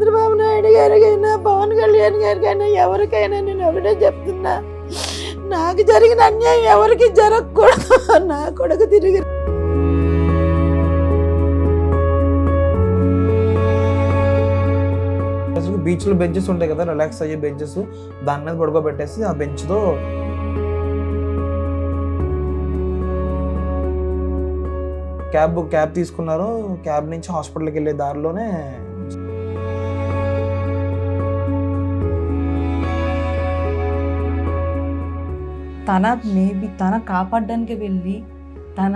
చంద్రబాబు నాయుడు గారికైనా పవన్ కళ్యాణ్ గారికైనా ఎవరికైనా నేను ఒకటే చెప్తున్నా, నాకు జరిగిన అన్యాయం ఎవరికి జరగకూడదు. నా కొడుకు తిరిగి బీచ్లో బెంచెస్ ఉంటాయి కదా, రిలాక్స్ అయ్యే బెంచెస్, దాని మీద పడుకోబెట్టేసి ఆ బెంచ్తో క్యాబ్ తీసుకున్నారు. క్యాబ్ నుంచి హాస్పిటల్కి వెళ్ళే దారిలోనే తన కాపాడడానికి వెళ్ళి తన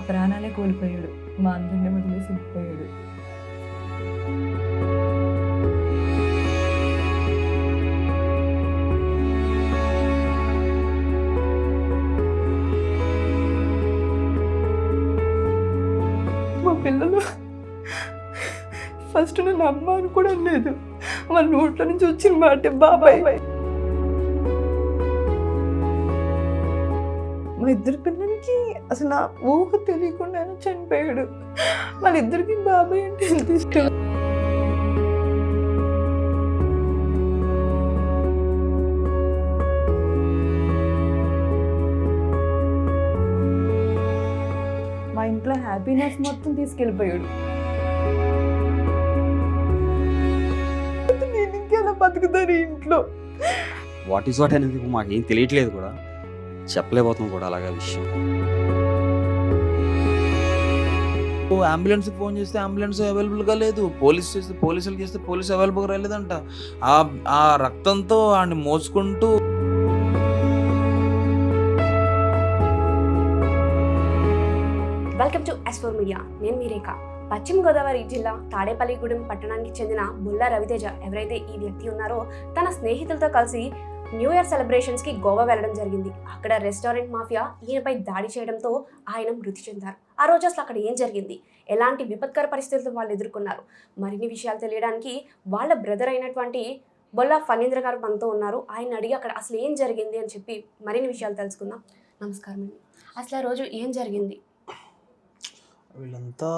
ప్రాణాలే కోల్పోయాడు. మా అందరినీ వదిలేసి వెళ్ళిపోయాడు. మా పిల్లలు ఫస్ట్ నన్ను అమ్మ అని కూడా లేదు, వాళ్ళ నోట్ల నుంచి వచ్చిన మాట బాబాయ్. మా ఇద్దరు పిల్లలకి అసలు నా ఊహ తెలియకుండా చనిపోయాడు. వాళ్ళిద్దరికి బాబాయ్ అంటే ఎంత ఇష్టం. మా ఇంట్లో హ్యాపీనెస్ మొత్తం తీసుకెళ్ళిపోయాడు. నేను ఇంకెలా బతుకుతాను ఇంట్లో? వాట్ ఈస్ వాట్ అనేది మాకు ఏం తెలియట్లేదు కూడా, చెప్పలేకపోతున్నాం కూడా అలాగా విషయం. అంబులెన్స్కి ఫోన్ చేస్తే అంబులెన్స్ అవైలబుల్గా లేదు, పోలీసులకు చేస్తే పోలీసు అవైలబుల్గా రాలేదంట. ఆ రక్తంతో వాడిని మోసుకుంటూ వెల్కమ్ టు S4 మీడియా. నేను మీ రేఖ. పశ్చిమ గోదావరి జిల్లా తాడేపల్లిగూడెం పట్టణానికి చెందిన బుల్లా రవితేజ ఎవరైతే ఈ వ్యక్తి ఉన్నారో తన స్నేహితులతో కలిసి న్యూ ఇయర్ సెలబ్రేషన్స్కి గోవా వెళ్ళడం జరిగింది. అక్కడ రెస్టారెంట్ మాఫియా ఈయనపై దాడి చేయడంతో ఆయన మృతి చెందారు. ఆ రోజు అసలు అక్కడ ఏం జరిగింది, ఎలాంటి విపత్కర పరిస్థితులు వాళ్ళు ఎదుర్కొన్నారు, మరిన్ని విషయాలు తెలియడానికి వాళ్ళ బ్రదర్ అయినటువంటి బొల్లా ఫణీంద్ర గారు మనతో ఉన్నారు. ఆయన అడిగి అక్కడ అసలు ఏం జరిగింది అని చెప్పి మరిన్ని విషయాలు తెలుసుకుందాం. నమస్కారం అండి. అసలు ఆ రోజు ఏం జరిగింది? వీళ్ళంతా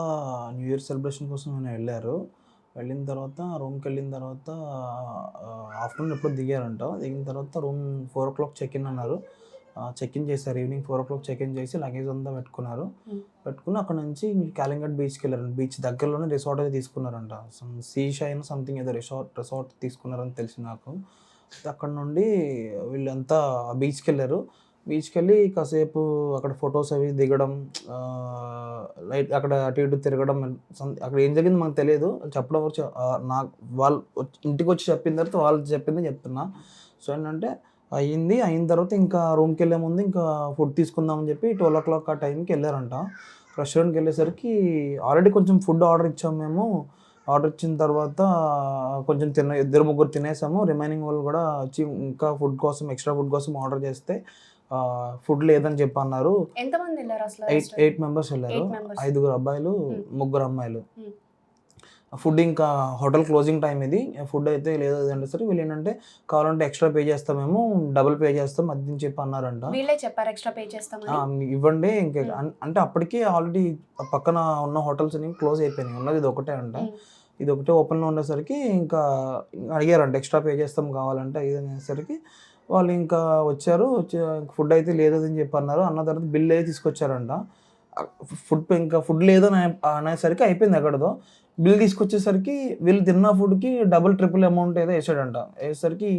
న్యూ ఇయర్ సెలబ్రేషన్ కోసం వెళ్ళారు. వెళ్ళిన తర్వాత రూమ్కి వెళ్ళిన తర్వాత ఆఫ్టర్నూన్ ఎప్పుడో దిగారంట. దిగిన తర్వాత రూమ్ 4 o'clock చెక్-ఇన్ అన్నారు. చెక్-ఇన్ చేశారు. ఈవినింగ్ 4 o'clock చెక్-ఇన్ చేసి లగేజ్ అంతా పెట్టుకున్నారు. పెట్టుకుని అక్కడ నుంచి కాలింగట్ బీచ్కి వెళ్ళారంట. బీచ్ దగ్గరలోనే రిసార్ట్ అయితే తీసుకున్నారంట. సీ షైన్ సంథింగ్ ఏదో రిసార్ట్ తీసుకున్నారని తెలిసి నాకు. అక్కడ నుండి వీళ్ళంతా బీచ్కి వెళ్ళారు. బీచ్కి వెళ్ళి కాసేపు అక్కడ ఫొటోస్ అవి దిగడం, లైట్ అక్కడ అటు ఇటు తిరగడం, అక్కడ ఏం జరిగింది మనకు తెలియదు. చెప్పడం నాకు వాళ్ళు ఇంటికి వచ్చి చెప్పిన తర్వాత వాళ్ళు చెప్పింది చెప్తున్నా. సో ఏంటంటే అయిన తర్వాత ఇంకా రూమ్కి వెళ్ళే ముందు ఇంకా ఫుడ్ తీసుకుందామని చెప్పి 12 o'clock ఆ టైంకి వెళ్ళారంట. రెస్టారెంట్కి వెళ్ళేసరికి ఆల్రెడీ కొంచెం ఫుడ్ ఆర్డర్ ఇచ్చాము మేము. ఆర్డర్ ఇచ్చిన తర్వాత కొంచెం 2-3 తినేసాము. రిమైనింగ్ వాళ్ళు కూడా వచ్చి ఇంకా ఎక్స్ట్రా ఫుడ్ కోసం ఆర్డర్ చేస్తే ఫుడ్ లేదని చెప్పి అన్నారు. ఎంతమంది వెళ్ళారు అసలు? 8 members వెళ్ళారు. 5 అబ్బాయిలు 3 అమ్మాయిలు. ఫుడ్ ఇంకా హోటల్ క్లోజింగ్ టైం ఇది. ఫుడ్ అయితే లేదంటే సరే వీళ్ళు ఏంటంటే కావాలంటే ఎక్స్ట్రా పే చేస్తామేమో, డబుల్ పే చేస్తాం అది చెప్పి అన్నారంట. వీళ్ళే చెప్పారు ఎక్స్ట్రా పే చేస్తామని. ఇవ్వండి ఇంకా అంటే అప్పటికే ఆల్రెడీ పక్కన ఉన్న హోటల్స్ అన్ని క్లోజ్ అయిపోయినాయి. ఉన్నది ఇది ఒకటే అంట. ఇది ఒకటే ఓపెన్లో ఉండేసరికి ఇంకా అడిగారంట ఎక్స్ట్రా పే చేస్తాం కావాలంటే. ఇది అనేసరికి వాళ్ళు ఇంకా వచ్చారు. ఫుడ్ అయితే లేదని చెప్పి అన్నారు. అన్న తర్వాత బిల్ అయితే తీసుకొచ్చారంట. ఫుడ్ లేదని అనేసరికి అయిపోయింది ఎక్కడదో. బిల్ తీసుకొచ్చేసరికి వీళ్ళు తిన్న ఫుడ్కి డబుల్ ట్రిపుల్ అమౌంట్ ఏదో వేసాడంట. వేసేసరికి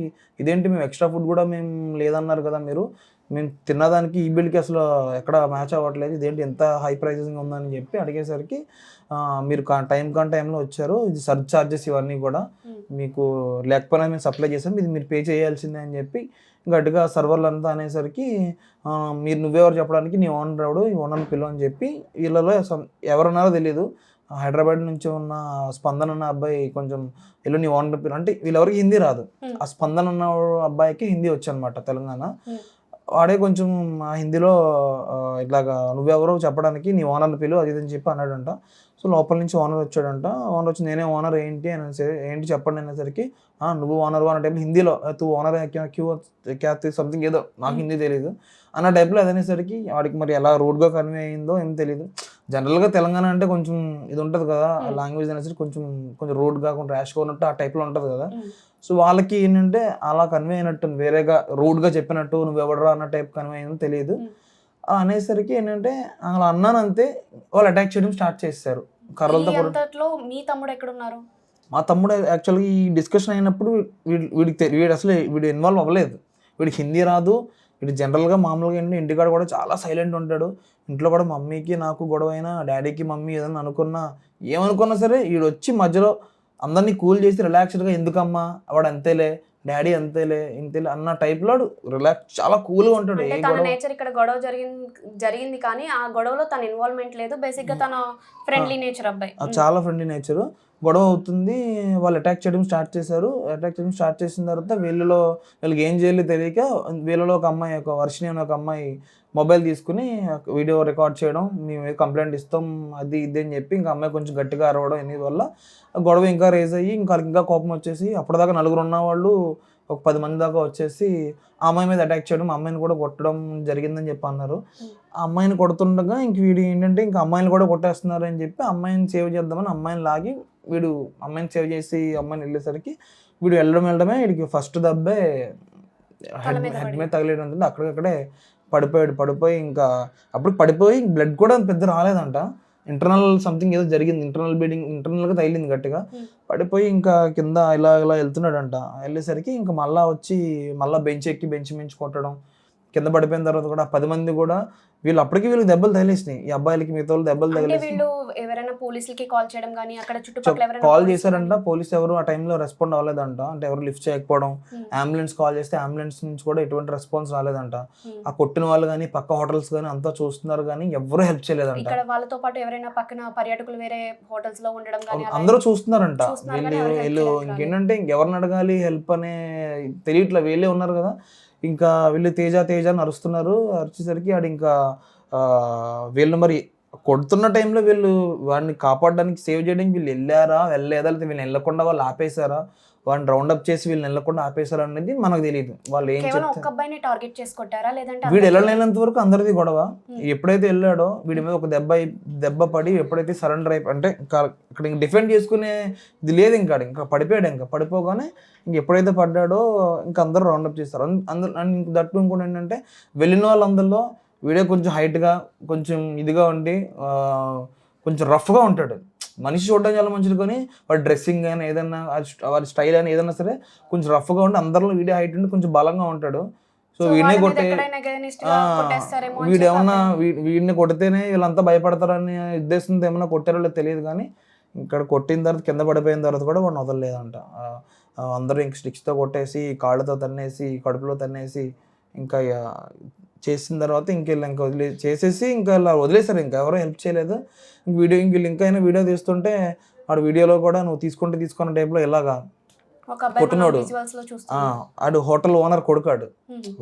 ఇదేంటి మేము ఎక్స్ట్రా ఫుడ్ కూడా మేము లేదన్నారు కదా, మేము తిన్నదానికి ఈ బిల్కి అసలు ఎక్కడ మ్యాచ్ అవ్వట్లేదు, ఇదేంటి ఎంత హై ప్రైజింగ్ ఉందని చెప్పి అడిగేసరికి మీరు టైంలో వచ్చారు, ఇది సర్చ్ ఛార్జెస్ ఇవన్నీ కూడా మీకు లేకపోయినా మేము సప్లై చేసాం, ఇది మీరు పే చేయాల్సిందే అని చెప్పి గట్టిగా సర్వర్లు అంతా అనేసరికి నువ్వెవరు చెప్పడానికి, నీ ఓనర్ రావడు, ఈ ఓనర్ని పిలువ అని చెప్పి వీళ్ళలో ఎవరున్నారో తెలియదు. హైదరాబాద్ నుంచి ఉన్న స్పందన అన్న అబ్బాయి కొంచెం నీ ఓనర్ పిలువ అంటే వీళ్ళెవరికి హిందీ రాదు. ఆ స్పందన అన్న అబ్బాయికి హిందీ వచ్చనమాట, తెలంగాణ. వాడే కొంచెం హిందీలో ఇట్లాగా నువ్వెవరో చెప్పడానికి నీ ఓనర్ని పిలువ అది అని చెప్పి అన్నాడంట. సో లోపల నుంచి ఓనర్ వచ్చాడంట. ఓనర్ వచ్చి నేనే ఓనర్ ఏంటి ఏంటి చెప్పండి అనేసరికి నువ్వు ఓనర్ అన్న టైప్లో హిందీలో తూ ఓనర్ క్యా సంథింగ్ ఏదో నాకు హిందీ తెలియదు అన్న టైప్లో అదనేసరికి వాడికి మరి ఎలా రూడ్గా కన్వే అయిందో ఏం తెలియదు. జనరల్గా తెలంగాణ అంటే కొంచెం ఇది ఉంటుంది కదా, లాంగ్వేజ్ అనేసరికి కొంచెం కొంచెం రూడ్గా కొంచెం ర్యాష్గా ఉన్నట్టు ఆ టైప్లో ఉంటుంది కదా. సో వాళ్ళకి ఏంటంటే అలా కన్వే అయినట్టు వేరేగా రూడ్గా చెప్పినట్టు నువ్వు ఎవడరా అన్న టైప్ కన్వే అయిందో తెలియదు. అనేసరికి ఏంటంటే అలా అన్నాను అంతే, వాళ్ళు అటాక్ చేయడం స్టార్ట్ చేస్తారు కర్రలతో. మీ తమ్ముడు ఎక్కడున్నారు? మా తమ్ముడు యాక్చువల్గా ఈ డిస్కషన్ అయినప్పుడు వీడు అసలు వీడు ఇన్వాల్వ్ అవ్వలేదు. వీడికి హిందీ రాదు. వీడు జనరల్గా మామూలుగా ఏంటంటే ఇంటికాడ కూడా చాలా సైలెంట్ ఉంటాడు. ఇంట్లో కూడా మమ్మీకి నాకు గొడవ అయినా, డాడీకి మమ్మీ ఏదైనా అనుకున్నా ఏమనుకున్నా సరే వీడు వచ్చి మధ్యలో అందరినీ కూల్ చేసి రిలాక్స్డ్గా ఎందుకమ్మా వాడు అంతేలే, డాడీ అంతేలే ఇంతేలే అన్న టైప్లో రిలాక్స్ చాలా కూల్గా ఉంటాడు. నేచర్ ఇక్కడ గొడవ జరిగింది కానీ ఆ గొడవలో తన ఇన్వాల్వ్మెంట్ లేదు. బేసిక్ గా తన ఫ్రెండ్లీ నేచర్ అబ్బాయి, చాలా ఫ్రెండ్లీ నేచర్. గొడవ అవుతుంది, వాళ్ళు అటాక్ చేయడం స్టార్ట్ చేశారు. అటాక్ చేయడం స్టార్ట్ చేసిన తర్వాత వీళ్ళకి ఏం చేయాలో తెలియక వీళ్ళలో ఒక అమ్మాయి, ఒక వర్షిని అనే ఒక అమ్మాయి మొబైల్ తీసుకుని వీడియో రికార్డ్ చేయడం, మేము కంప్లైంట్ ఇస్తాం అది ఇది అని చెప్పి ఇంకా అమ్మాయి కొంచెం గట్టిగా అరవడం. ఎన్ని వల్ల గొడవ ఇంకా రేజ్ అయ్యి ఇంకా కోపం వచ్చేసి అప్పటిదాకా 4 ఉన్న వాళ్ళు ఒక 10 మంది దాకా వచ్చేసి ఆ అమ్మాయి మీద అటాక్ చేయడం, అమ్మాయిని కూడా కొట్టడం జరిగిందని చెప్పి అన్నారు. ఆ అమ్మాయిని కొడుతుండగా ఇంక వీడు ఏంటంటే ఇంకా అమ్మాయిని కూడా కొట్టేస్తున్నారు అని చెప్పి అమ్మాయిని సేవ్ చేద్దామని అమ్మాయిని లాగి వీడు అమ్మాయిని సేవ్ చేసి అమ్మాయిని వెళ్ళేసరికి వీడు వెళ్ళడమే వీడికి ఫస్ట్ దెబ్బే హెడ్ మీద తగిలేయడం. అక్కడికక్కడే పడిపోయి ఇంకా అప్పుడు పడిపోయి బ్లడ్ కూడా పెద్ద రాలేదంట. ఇంటర్నల్ సంథింగ్ ఏదో జరిగింది, ఇంటర్నల్ బ్లీడింగ్ ఇంటర్నల్గా తగిలింది గట్టిగా. పడిపోయి ఇంకా కింద ఇలా వెళ్తున్నాడంట. వెళ్ళేసరికి ఇంకా మళ్ళీ బెంచ్ ఎక్కి బెంచ్ మించి కొట్టడం. కింద పడిపోయిన తర్వాత కూడా 10 మంది కూడా వీళ్ళకి దెబ్బలు తగిలేసినాయి. ఈ అబ్బాయిలకి మిగతా వాళ్ళు దెబ్బలు తగిలేసి కాల్ చేశారంట. పోలీస్ ఎవరు ఆ టైంలో రెస్పాండ్ అవ్వలేదంట. అంటే ఎవరు లిఫ్ట్ చేయకపోవడం, అంబులెన్స్ కాల్ చేస్తే అంబులెన్స్ నుంచి కూడా ఎటువంటి రెస్పాన్స్ రాలేదంట. ఆ కొట్టిన వాళ్ళు కానీ పక్క హోటల్స్ కానీ అంతా చూస్తున్నారు కానీ ఎవరు హెల్ప్ చేయలేదంట. వాళ్ళతో పాటు ఎవరైనా పక్కన పర్యాటకులు వేరే హోటల్స్ లో ఉండడం కానీ అందరూ చూస్తున్నారంట. వీళ్ళు ఇంకేంటంటే ఇంకెవరిని అడగాలి హెల్ప్ అనే తెలియట్లే, వీళ్ళే ఉన్నారు కదా. ఇంకా వీళ్ళు తేజ అని అరుస్తున్నారు. అరిచేసరికి ఆడు ఇంకా వీళ్ళు మరి కొడుతున్న టైంలో వీళ్ళు వాడిని కాపాడడానికి సేవ్ చేయడానికి వీళ్ళు వెళ్ళలేదా లేకపోతే వీళ్ళు వెళ్ళకుండా వాళ్ళు ఆపేశారా, వాడిని రౌండప్ చేసి వీళ్ళు వెళ్ళకుండా ఆపేశారా అనేది మనకు తెలియదు. వాళ్ళు ఏం చెప్తారు, వీడు వెళ్ళలేనంత వరకు అందరిది గొడవ. ఎప్పుడైతే వెళ్ళాడో వీడి మీద ఒక దెబ్బ పడి ఎప్పుడైతే సరెండర్ అంటే ఇక్కడ ఇంక డిఫెండ్ చేసుకునే ఇది లేదు. ఇంకా పడిపోయాడు. ఇంకా పడిపోగానే ఎప్పుడైతే పడ్డాడో ఇంకా అందరూ రౌండప్ చేస్తారు. అందరూ దట్టు ఇంకోటి ఏంటంటే వెళ్ళిన వాళ్ళందరిలో వీడే కొంచెం హైట్గా కొంచెం ఇదిగా ఉండి కొంచెం రఫ్గా ఉంటాడు. మనిషి చూడడం చాలా మంచిది కానీ వాడి డ్రెస్సింగ్ కానీ ఏదైనా వాడి స్టైల్ అని ఏదైనా సరే కొంచెం రఫ్గా ఉండి అందరిలో వీడే హైట్ ఉండి కొంచెం బలంగా ఉంటాడు. సో వీడినే వీడిని కొడితేనే వీళ్ళంతా భయపడతారని ఉద్దేశంతో ఏమన్నా కొట్టారో తెలియదు కానీ ఇక్కడ కొట్టిన తర్వాత కింద పడిపోయిన తర్వాత కూడా వాడిని వదలలేదంట. అందరూ ఇంక స్టిక్స్తో కొట్టేసి కాళ్ళతో తన్నేసి కడుపులో తన్నేసి ఇంకా చేసిన తర్వాత ఇంకా చేసేసి ఇంకా ఇలా వదిలేశారు. ఇంకా ఎవరో హెల్ప్ చేయలేదు. వీళ్ళు ఇంకా వీడియో తీస్తుంటే వాడు వీడియోలో కూడా నువ్వు తీసుకున్న టైప్లో ఇలాగా కొట్టినోడు ఆడు హోటల్ ఓనర్ కొడుకాడు,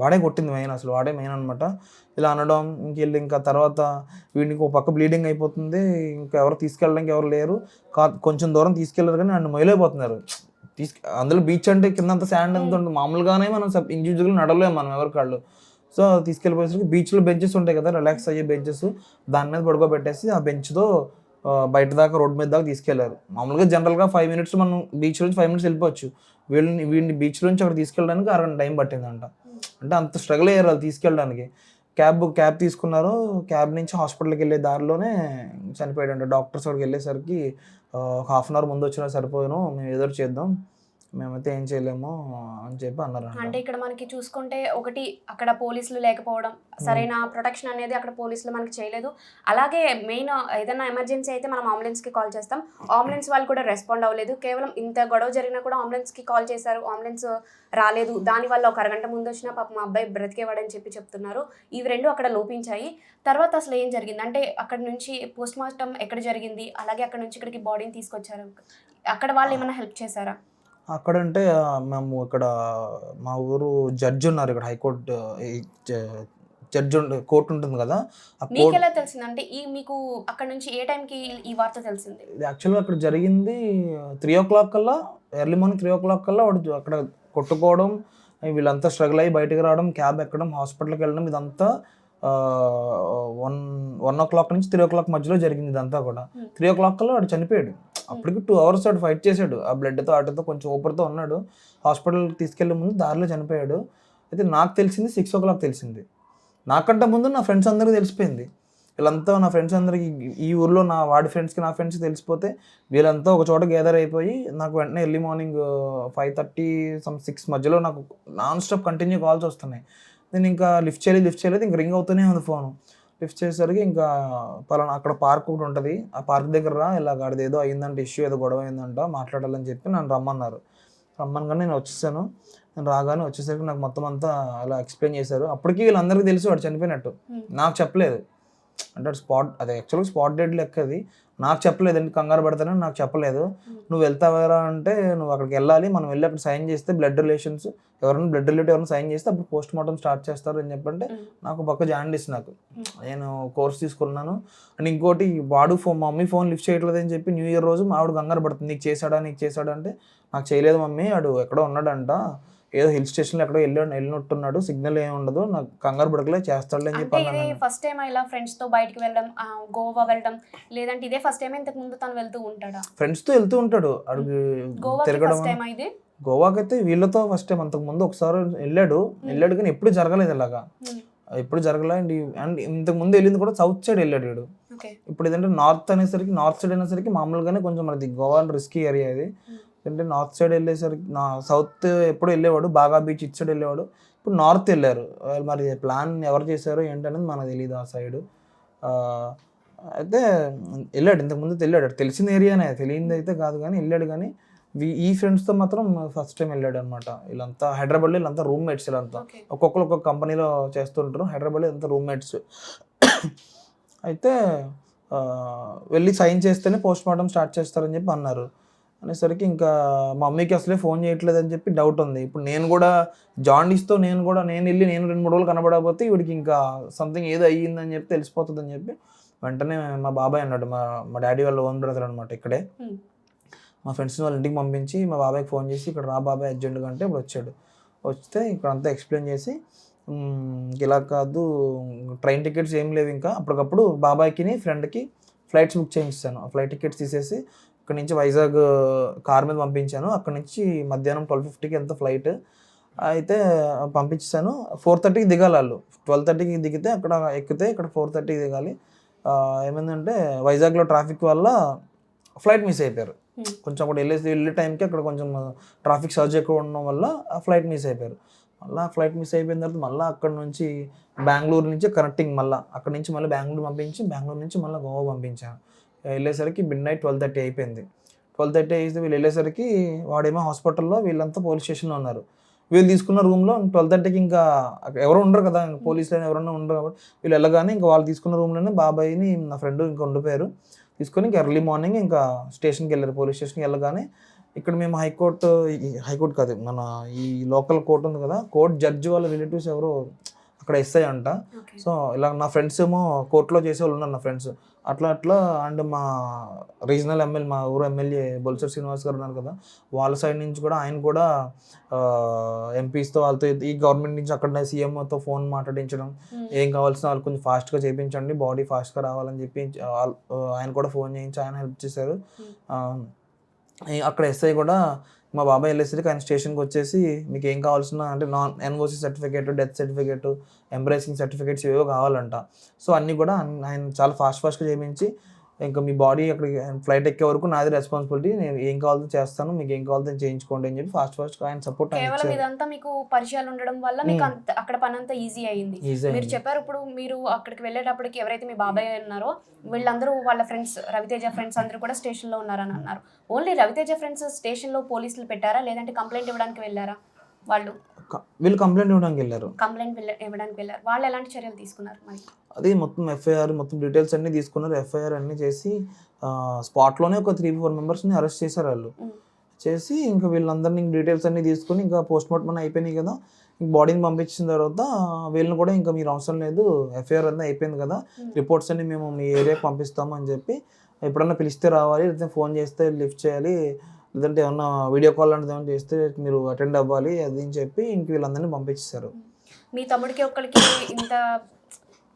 వాడే కొట్టింది మెయిన్. అసలు వాడే మెయిన్ అనమాట. ఇలా అనడం ఇంకా తర్వాత వీడికి ఒక పక్క బ్లీడింగ్ అయిపోతుంది. ఇంకా ఎవరు తీసుకెళ్ళడానికి ఎవరు లేరు. కొంచెం దూరం తీసుకెళ్ళారు కానీ నన్ను మొయిలైపోతున్నారు. అందులో బీచ్ అంటే కింద అంత శాండ్ ఎంత ఉంటుంది, మామూలుగానే మనం ఇండివిజువల్గా నడలేము మనం ఎవరి కాళ్ళు. సో తీసుకెళ్ళిపోయేసరికి బీచ్లో బెంచెస్ ఉంటాయి కదా, రిలాక్స్ అయ్యే బెంచెస్, దాని మీద పడుకోబెట్టేసి ఆ బెంచ్తో బయట దాకా రోడ్ మీద దాకా తీసుకెళ్లారు. మామూలుగా జనరల్గా 5 minutes మనం బీచ్ నుంచి 5 minutes వెళ్ళిపోవచ్చు. వీడిని బీచ్ నుంచి అక్కడ తీసుకెళ్ళడానికి 6 గంటల టైం పట్టిందంట. అంటే అంత స్ట్రగుల్ అయ్యారు వాళ్ళు తీసుకెళ్ళడానికి. క్యాబ్ తీసుకున్నారు. క్యాబ్ నుంచి హాస్పిటల్కి వెళ్ళే దారిలోనే చనిపోయాడంట. డాక్టర్స్ అక్కడికి వెళ్ళేసరికి 1/2 hour ముందు వచ్చినా సరిపోయాను, మేము ఏదో చేద్దాం, మేమైతే ఏం చేయలేము అని చెప్పి అన్నారు. అంటే ఇక్కడ మనకి చూసుకుంటే ఒకటి అక్కడ పోలీసులు లేకపోవడం, సరైన ప్రొటెక్షన్ అనేది అక్కడ పోలీసులు మనకి చేయలేదు. అలాగే మెయిన్ ఏదైనా ఎమర్జెన్సీ అయితే మనం అంబులెన్స్కి కాల్ చేస్తాం, అంబులెన్స్ వాళ్ళు కూడా రెస్పాండ్ అవ్వలేదు. కేవలం ఇంత గొడవ జరిగినా కూడా అంబులెన్స్కి కాల్ చేశారు, అంబులెన్స్ రాలేదు. దానివల్ల 1 అరగంట ముందు వచ్చినా పాప మా అబ్బాయి బ్రతికేవాడని చెప్తున్నారు. ఇవి రెండు అక్కడ లోపించాయి. తర్వాత అసలు ఏం జరిగింది అంటే అక్కడ నుంచి పోస్ట్ మార్టం ఎక్కడ జరిగింది, అలాగే అక్కడ నుంచి ఇక్కడికి బాడీని తీసుకొచ్చారు, అక్కడ వాళ్ళు ఏమైనా హెల్ప్ చేశారా? అక్కడంటే మేము ఇక్కడ మా ఊరు జడ్జి ఉన్నారు, ఇక్కడ హైకోర్టు జడ్జి కోర్టు ఉంటుంది కదా, ఆ మీకు కోర్టు ఎలా తెలిసింది? అంటే మీకు అక్కడ నుంచి ఏ టైంకి ఈ వార్త తెలిసింది? యాక్చువల్గా అక్కడ జరిగింది 3 o'clock కల్లా, ఎర్లీ మార్నింగ్ 3 o'clock కల్లా వాడు అక్కడ కొట్టుకోవడం, వీళ్ళంతా స్ట్రగుల్ అయ్యి బయటకు రావడం, క్యాబ్ ఎక్కడం, హాస్పిటల్కి వెళ్ళడం, ఇదంతా 1 o'clock నుంచి 3 o'clock మధ్యలో జరిగింది ఇదంతా కూడా. 3 o'clock కల్లా వాడు చనిపోయాడు. అప్పటికి 2 hours వాడు ఫైట్ చేశాడు, ఆ బ్లడ్తో వాటితో కొంచెం ఊపిరితో ఉన్నాడు. హాస్పిటల్కి తీసుకెళ్లే ముందు దారిలో చనిపోయాడు. అయితే నాకు తెలిసింది 6 o'clock తెలిసింది. నాకంటే ముందు నా ఫ్రెండ్స్ అందరికీ తెలిసిపోయింది. వీళ్ళంతా నా ఫ్రెండ్స్ అందరికి, ఈ ఊర్లో వాడి ఫ్రెండ్స్కి నా ఫ్రెండ్స్కి తెలిసిపోతే వీళ్ళంతా ఒక చోట గ్యాదర్ అయిపోయి నాకు వెంటనే ఎర్లీ మార్నింగ్ 5:30 6 మధ్యలో నాకు నాన్ స్టాప్ కంటిన్యూ కాల్స్ వస్తున్నాయి. నేను ఇంకా లిఫ్ట్ చేయలేదు, ఇంకా రింగ్ అవుతూనే ఉంది ఫోను. లిఫ్ట్ చేసేసరికి ఇంకా పలానా అక్కడ పార్క్ ఒకటి ఉంటుంది, ఆ పార్క్ దగ్గర రా, ఇలాగ ఆడిది ఏదో అయ్యిందంటే, ఇష్యూ ఏదో గొడవ అయిందంట, మాట్లాడాలని చెప్పి నన్ను రమ్మన్నారు. రమ్మనగానే నేను వచ్చేసాను. నేను రాగానే వచ్చేసరికి నాకు మొత్తం అంతా అలా ఎక్స్ప్లెయిన్ చేశారు. అప్పటికి వీళ్ళందరికీ తెలిసి వాడు చనిపోయినట్టు, నాకు చెప్పలేదు. అంటే అది యాక్చువల్గా స్పాట్ డెడ్ లెక్క. అది నాకు చెప్పలేదు, ఎందుకు కంగారు పడతానని నాకు చెప్పలేదు. నువ్వు వెళ్తావారా అంటే, నువ్వు అక్కడికి వెళ్ళాలి, మనం వెళ్ళి అక్కడ సైన్ చేస్తే బ్లడ్ రిలేషన్స్ ఎవరైనా బ్లడ్ రిలేటివ్ ఎవరైనా సైన్ చేస్తే అప్పుడు పోస్ట్ మార్టం స్టార్ట్ చేస్తారు అని చెప్పంటే నాకు పక్క జాండీస్. నాకు నేను కోర్స్ తీసుకున్నాను. అండ్ ఇంకోటి వాడు మమ్మీ ఫోన్ లిఫ్ట్ చేయట్లేదు అని చెప్పి న్యూ ఇయర్ రోజు ఆవిడ కంగారు పడుతుంది, నీకు చేశాడా అంటే, నాకు చేయలేదు మమ్మీ, వాడు ఎక్కడో ఉన్నాడంట, ఏదో హిల్ స్టేషన్లో ఎక్కడో వెళ్ళినట్టున్నాడు, సిగ్నల్ ఏమి ఉండదు, నాకు కంగారు పడకలే, చేస్తాడులే అని చెప్పి. ఫస్ట్ టైం ఇలా ఫ్రెండ్స్ తో బయటికి వెళ్ళడం, గోవా వెళ్ళడం, లేదంటే ఇదే ఫస్ట్ టైం? ఇంతకు ముందు తను వెళ్తూ ఉంటాడా? ఫ్రెండ్స్ తో వెళ్తూ ఉంటాడు, అడుగు తిరగడం. గోవాకైతే వీళ్ళతో ఫస్ట్ టైం. అంతకు ముందు ఒకసారి వెళ్ళాడు కానీ ఎప్పుడు జరగలేదు ఇలాగా, ఎప్పుడు జరగలే. అండ్ ఇంతకు ముందు వెళ్ళింది కూడా సౌత్ సైడ్ వెళ్ళాడు వీడు. ఇప్పుడు ఏదంటే నార్త్ సైడ్ అనేసరికి మామూలుగానే కొంచెం మనది గోవా రిస్కీ ఏరియా ఇది. అంటే నార్త్ సైడ్ వెళ్ళేసరికి సౌత్ ఎప్పుడు వెళ్ళేవాడు, బాగా బీచ్ ఇటు సైడ్ వెళ్ళేవాడు, ఇప్పుడు నార్త్ వెళ్ళారు. మరి ప్లాన్ ఎవరు చేశారో ఏంటనేది మనకు తెలియదు ఆ సైడు. అయితే వెళ్ళాడు, ఇంతకుముందు వెళ్ళాడు, తెలిసిన ఏరియానే, తెలియనిది అయితే కాదు కానీ వెళ్ళాడు. కానీ ఈ ఫ్రెండ్స్తో మాత్రం ఫస్ట్ టైం వెళ్ళాడు అనమాట. వీళ్ళంతా హైదరాబాద్లో, వీళ్ళంతా రూమ్మేట్స్, వీళ్ళంతా ఒక్కొక్కరు ఒక్కొక్క కంపెనీలో చేస్తుంటారు. హైదరాబాద్లో వీళ్ళంతా రూమ్మేట్స్. అయితే వెళ్ళి సైన్ చేస్తేనే పోస్ట్ మార్టం స్టార్ట్ చేస్తారని చెప్పి అన్నారు. అనేసరికి ఇంకా మా మమ్మీకి అసలే ఫోన్ చేయట్లేదు అని చెప్పి డౌట్ ఉంది. ఇప్పుడు నేను కూడా జాండీస్తో నేను వెళ్ళి 2-3 రోజులు కనబడకపోతే వీడికి ఇంకా సంథింగ్ ఏదో అయ్యిందని చెప్పి తెలిసిపోతుందని చెప్పి వెంటనే మా బాబాయ్ అన్నాడు, మా డాడీ వాళ్ళ ఓన్ బ్రదర్ అనమాట, ఇక్కడే మా ఫ్రెండ్స్ని వాళ్ళ ఇంటికి పంపించి మా బాబాయ్కి ఫోన్ చేసి, ఇక్కడ రా బాబాయ్ అర్జెంటుగా అంటే ఇప్పుడు వచ్చాడు. వస్తే ఇక్కడ అంతా ఎక్స్ప్లెయిన్ చేసి, ఇలా కాదు ట్రైన్ టికెట్స్ ఏం లేవు ఇంకా, అప్పటికప్పుడు బాబాయ్కి ఫ్రెండ్కి ఫ్లైట్స్ బుక్ చేయించాను. ఫ్లైట్ టికెట్స్ తీసేసి ఇక్కడ నుంచి వైజాగ్ కార్ మీద పంపించాను. అక్కడ నుంచి మధ్యాహ్నం 12:50కి ఎంత ఫ్లైట్ అయితే పంపించాను. 4:30కి దిగాలి వాళ్ళు. 12:30కి దిగితే అక్కడ ఎక్కితే ఇక్కడ 4:30కి దిగాలి. ఏమైందంటే వైజాగ్లో ట్రాఫిక్ వల్ల ఫ్లైట్ మిస్ అయిపోయారు. కొంచెం అక్కడ వెళ్ళే టైంకి అక్కడ కొంచెం ట్రాఫిక్ సర్జ్ ఎక్కువ ఉండడం వల్ల ఆ ఫ్లైట్ మిస్ అయిపోయారు. మళ్ళీ ఫ్లైట్ మిస్ అయిపోయిన తర్వాత మళ్ళీ అక్కడ నుంచి బెంగళూరు నుంచి కనెక్టింగ్, మళ్ళీ అక్కడ నుంచి మళ్ళీ బెంగళూరు పంపించి, బెంగళూరు నుంచి మళ్ళీ గోవా పంపించాను. వెళ్ళేసరికి midnight 12:30 అయిపోయింది. 12:30 అయితే వీళ్ళు వెళ్ళేసరికి వాడేమో హాస్పిటల్లో, వీళ్ళంతా పోలీస్ స్టేషన్లో ఉన్నారు. వీళ్ళు తీసుకున్న రూమ్లో 12:30కి ఇంకా ఎవరు ఉండరు కదా, పోలీసులు ఎవరన్నా ఉండరు కాబట్టి వీళ్ళు వెళ్ళగానే ఇంకా వాళ్ళు తీసుకున్న రూమ్లోనే బాబాయ్ని నా ఫ్రెండ్ ఇంకా ఉండిపోయారు. తీసుకొని ఇంకా ఎర్లీ మార్నింగ్ ఇంకా స్టేషన్కి వెళ్ళారు. పోలీస్ స్టేషన్కి వెళ్ళగానే ఇక్కడ మేము హైకోర్టు కాదు, మన ఈ లోకల్ కోర్టు ఉంది కదా, కోర్టు జడ్జి వాళ్ళ రిలేటివ్స్ ఎవరో అక్కడ ఎస్ఐ అంట. సో ఇలా నా ఫ్రెండ్స్ ఏమో కోర్టులో చేసేవాళ్ళు ఉన్నారు నా ఫ్రెండ్స్. అట్లా అండ్ మా రీజనల్ ఎమ్మెల్యే, మా ఊరు ఎమ్మెల్యే బొల్సర్ శ్రీనివాస్ గారు ఉన్నారు కదా, వాళ్ళ సైడ్ నుంచి కూడా ఆయన కూడా ఎంపీస్తో వాళ్ళతో, ఈ గవర్నమెంట్ నుంచి అక్కడ సీఎంతో ఫోన్ మాట్లాడించడం, ఏం కావాల్సిన వాళ్ళు కొంచెం ఫాస్ట్గా చేయించండి, బాడీ ఫాస్ట్గా రావాలని చెప్పి ఆయన కూడా ఫోన్ చేయించి ఆయన హెల్ప్ చేశారు. అక్కడ ఎస్ఐ కూడా మా బాబాయ్ వెళ్ళేసరికి ఆయన స్టేషన్కి వచ్చేసి, మీకు ఏం కావాల్సిన అంటే NOC certificate, death certificate, embracing certificates ఏవో కావాలంట. సో అన్నీ కూడా ఆయన చాలా ఫాస్ట్గా చేయించి, ఇంకా మీ బాడీ అక్కడికి ఫ్లైట్ ఎక్కే వరకు నాది రెస్పాన్సిబిలిటీ, నేను ఏం కావాలో చేస్తాను, మీకు ఏం కావాలో చేయించుకోండి అని చెప్పి ఫాస్ట్గా ఆయన సపోర్ట్. కేవలం ఇదంతా మీకు పరిచయాలు ఉండడం వల్ల మీకు అక్కడ పని అంతా ఈజీ అయ్యింది. మీరు చెప్పారు, ఇప్పుడు మీరు అక్కడికి వెళ్ళేటప్పటికి ఎవరైతే మీ బాబాయ్ ఉన్నారో వీళ్ళందరూ వాళ్ళ ఫ్రెండ్స్, రవితేజ ఫ్రెండ్స్ అందరూ కూడా స్టేషన్లో ఉన్నారని అన్నారు. ఓన్లీ రవితేజ ఫ్రెండ్స్ స్టేషన్లో పోలీసులు పెట్టారా, లేదంటే కంప్లైంట్ ఇవ్వడానికి వెళ్ళారా? వీళ్ళు కంప్లైంట్ ఇవ్వడానికి వెళ్ళారు. వాళ్ళు ఎలాంటి చర్యలు తీసుకున్నారు? మరి అది మొత్తం ఎఫ్ఐఆర్, మొత్తం డీటెయిల్స్ అన్నీ తీసుకున్నారు. ఎఫ్ఐఆర్ అన్నీ చేసి స్పాట్లోనే ఒక 3-4 మెంబర్స్ని అరెస్ట్ చేశారు వాళ్ళు. చేసి ఇంకా వీళ్ళందరినీ డీటెయిల్స్ అన్నీ తీసుకొని ఇంకా పోస్ట్ మార్టం అయిపోయినాయి కదా, ఇంక బాడీని పంపించిన తర్వాత వీళ్ళని కూడా ఇంకా మీరు అవసరం లేదు, ఎఫ్ఐఆర్ అంతా అయిపోయింది కదా, రిపోర్ట్స్ అన్ని మేము మీ ఏరియాకి పంపిస్తాము అని చెప్పి, ఎప్పుడన్నా పిలిస్తే రావాలి, లేదంటే ఫోన్ చేస్తే లిఫ్ట్ చేయాలి, లేదంటే ఏమన్నా వీడియో కాల్ లాంటిది ఏమైనా చేస్తే మీరు అటెండ్ అవ్వాలి అది అని చెప్పి ఇంక వీళ్ళందరినీ పంపించేశారు. మీ తమ్ముడికి ఒక్కరికి ఇంత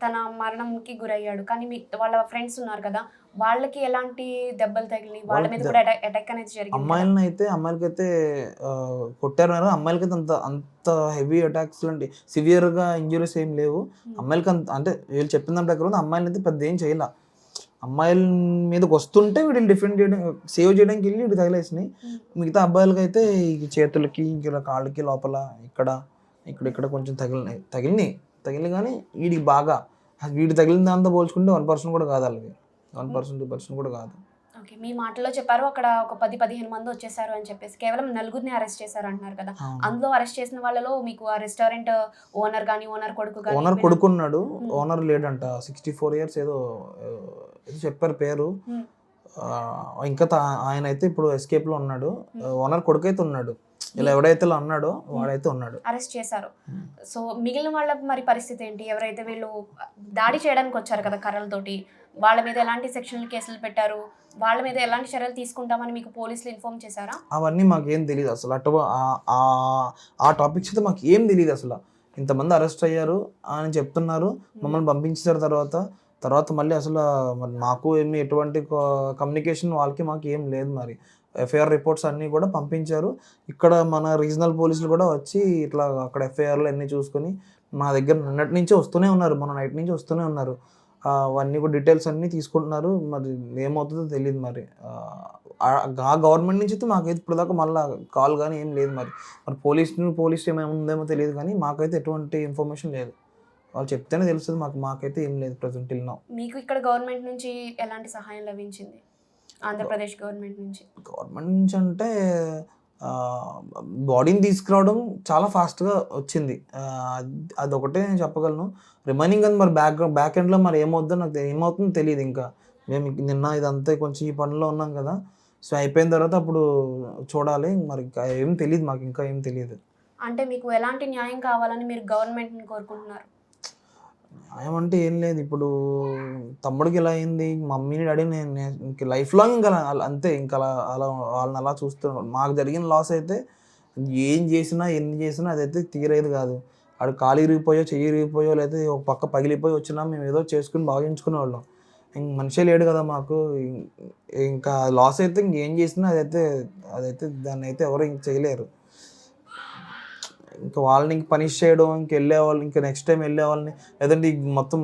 తన మరణంకి గురయ్యాడు, కానీ మీ వాళ్ళ ఫ్రెండ్స్ ఉన్నారు కదా, వాళ్ళకి ఎలాంటి దెబ్బలు తగిలి వాళ్ళ మీద కూడా అటాక్ అనేది జరిగింది? అమ్మాయిలకైతే కొట్టారు, అమ్మాయిలకైతే అంత హెవీ అటాక్స్ లాంటి సివియర్గా ఇంజురీస్ ఏం లేవు. అమ్మాయిలకి అంటే వీళ్ళు చెప్పిన దాని ప్రకారం అమ్మాయిలు అయితే పెద్ద ఏం చేయాల, అమ్మాయిల మీదకి వస్తుంటే వీళ్ళు డిఫెండ్ చేయడం సేవ్ చేయడానికి వెళ్ళి వీళ్ళు తగిలేసినాయి. మిగతా అబ్బాయిలకి అయితే ఈ చేతులకి ఇంకా కాళ్ళకి లోపల ఇక్కడ కొంచెం తగిలినాయి కానీ వీడికి బాగా వీడి తగిలిన దాంతో పోల్చుకుంటే 1% కూడా కాదు, అలాగే 1% 2% కూడా కాదు. ఓకే, మీ మాటలో చెప్పారు అక్కడ ఒక 10-15 మంది వచ్చేసారు అని చెప్పేసి, కేవలం 4గురిని అరెస్ట్ చేశారు అంటున్నారు కదా, అందులో అరెస్ట్ చేసిన వాళ్ళలో మీకు ఆ రెస్టారెంట్ ఓనర్ కానీ ఓనర్ కొడుకున్నాడు, ఓనర్ లేడంట, 64 years ఏదో చెప్పారు పేరు, ఇంకా ఆయన అయితే ఇప్పుడు ఎస్కేప్ లో ఉన్నాడు, ఓనర్ కొడుకు అయితే ఉన్నాడు, ఇలా ఎవడైతే అన్నాడో వాడైతే ఉన్నాడు, అరెస్ట్ చేశారు. సో మిగిలిన వాళ్ళ మరి పరిస్థితి ఏంటి? ఎవరైతే వీళ్ళు దాడి చేయడానికి వచ్చారు కదా కర్రలతోటి, వాళ్ళ మీద ఎలాంటి సెక్షన్లు కేసులు పెట్టారు, వాళ్ళ మీద ఎలాంటి చర్యలు తీసుకుంటామని మీకు పోలీసులు ఇన్ఫార్మ్ చేశారా? అవన్నీ మాకేం తెలియదు అసలు, ఆ టాపిక్స్ అయితే మాకు ఏం తెలియదు అసలు. ఇంతమంది అరెస్ట్ అయ్యారు అని చెప్తున్నారు, మమ్మల్ని పంపించారు, తర్వాత మళ్ళీ అసలు మాకు ఏమి ఎటువంటి కమ్యూనికేషన్ వాళ్ళకి మాకు ఏం లేదు. మరి ఎఫ్ఐఆర్ రిపోర్ట్స్ అన్నీ కూడా పంపించారు, ఇక్కడ మన రీజనల్ పోలీసులు కూడా వచ్చి ఇట్లా అక్కడ ఎఫ్ఐఆర్లు అన్నీ చూసుకొని మా దగ్గర నిన్నటి నుంచి వస్తూనే ఉన్నారు, మన నైట్ నుంచి వస్తూనే ఉన్నారు, అవన్నీ కూడా డీటెయిల్స్ అన్నీ తీసుకుంటున్నారు. మరి ఏమవుతుందో తెలియదు. మరి ఆ గవర్నమెంట్ నుంచి అయితే మాకైతే ఇప్పుడు దాకా మళ్ళీ కాల్ కానీ ఏం లేదు. మరి పోలీస్ ఏమైనా ఉందేమో తెలియదు, కానీ మాకైతే ఎటువంటి ఇన్ఫర్మేషన్ లేదు. వాళ్ళు చెప్తేనే తెలుస్తుంది, మాకైతే ఏం లేదు ప్రజెంట్ టిల్ నౌ. మీకు ఇక్కడ గవర్నమెంట్ నుంచి ఎలాంటి సహాయం లభించింది? ఆంధ్రప్రదేశ్ గవర్నమెంట్ నుంచి అంటే బాడీని తీసుకురావడం చాలా ఫాస్ట్గా వచ్చింది, అదొకటే నేను చెప్పగలను. రిమైనింగ్ అది మరి బ్యాక్ ఎండ్లో మరి ఏమవుతుందో తెలియదు. ఇంకా మేము నిన్న ఇదంతా కొంచెం ఈ పనిలో ఉన్నాం కదా, సో అయిపోయిన తర్వాత అప్పుడు చూడాలి. మరి ఇంకా ఏం తెలియదు, మాకు ఇంకా ఏం తెలియదు. అంటే మీకు ఎలాంటి న్యాయం కావాలని మీరు గవర్నమెంట్ని కోరుకుంటున్నారు? న్యాయం అంటే ఏం లేదు, ఇప్పుడు తమ్ముడికి ఇలా అయింది, మమ్మీని డాడీని ఇంక లైఫ్ లాంగ్ ఇంకా అంతే, ఇంకా అలా వాళ్ళని అలా చూస్తున్నాం. మాకు జరిగిన లాస్ అయితే ఏం చేసినా ఎన్ని చేసినా అదైతే తీరేది కాదు. ఆడు కాలు ఇరిగిపోయో చెయ్యి ఇరిగిపోయో లేకపోతే ఒక పక్క పగిలిపోయి వచ్చినా మేము ఏదో చేసుకుని భావించుకునే వాళ్ళం. ఇంక మనిషే లేడు కదా మాకు, ఇంకా లాస్ అయితే ఇంకేం చేసినా అదైతే దాన్ని అయితే ఎవరు ఇంక చేయలేరు. ఇంకా వాళ్ళని ఇంక పనిష్ చేయడం, ఇంకా నెక్స్ట్ టైం వెళ్ళే వాళ్ళని, లేదంటే మొత్తం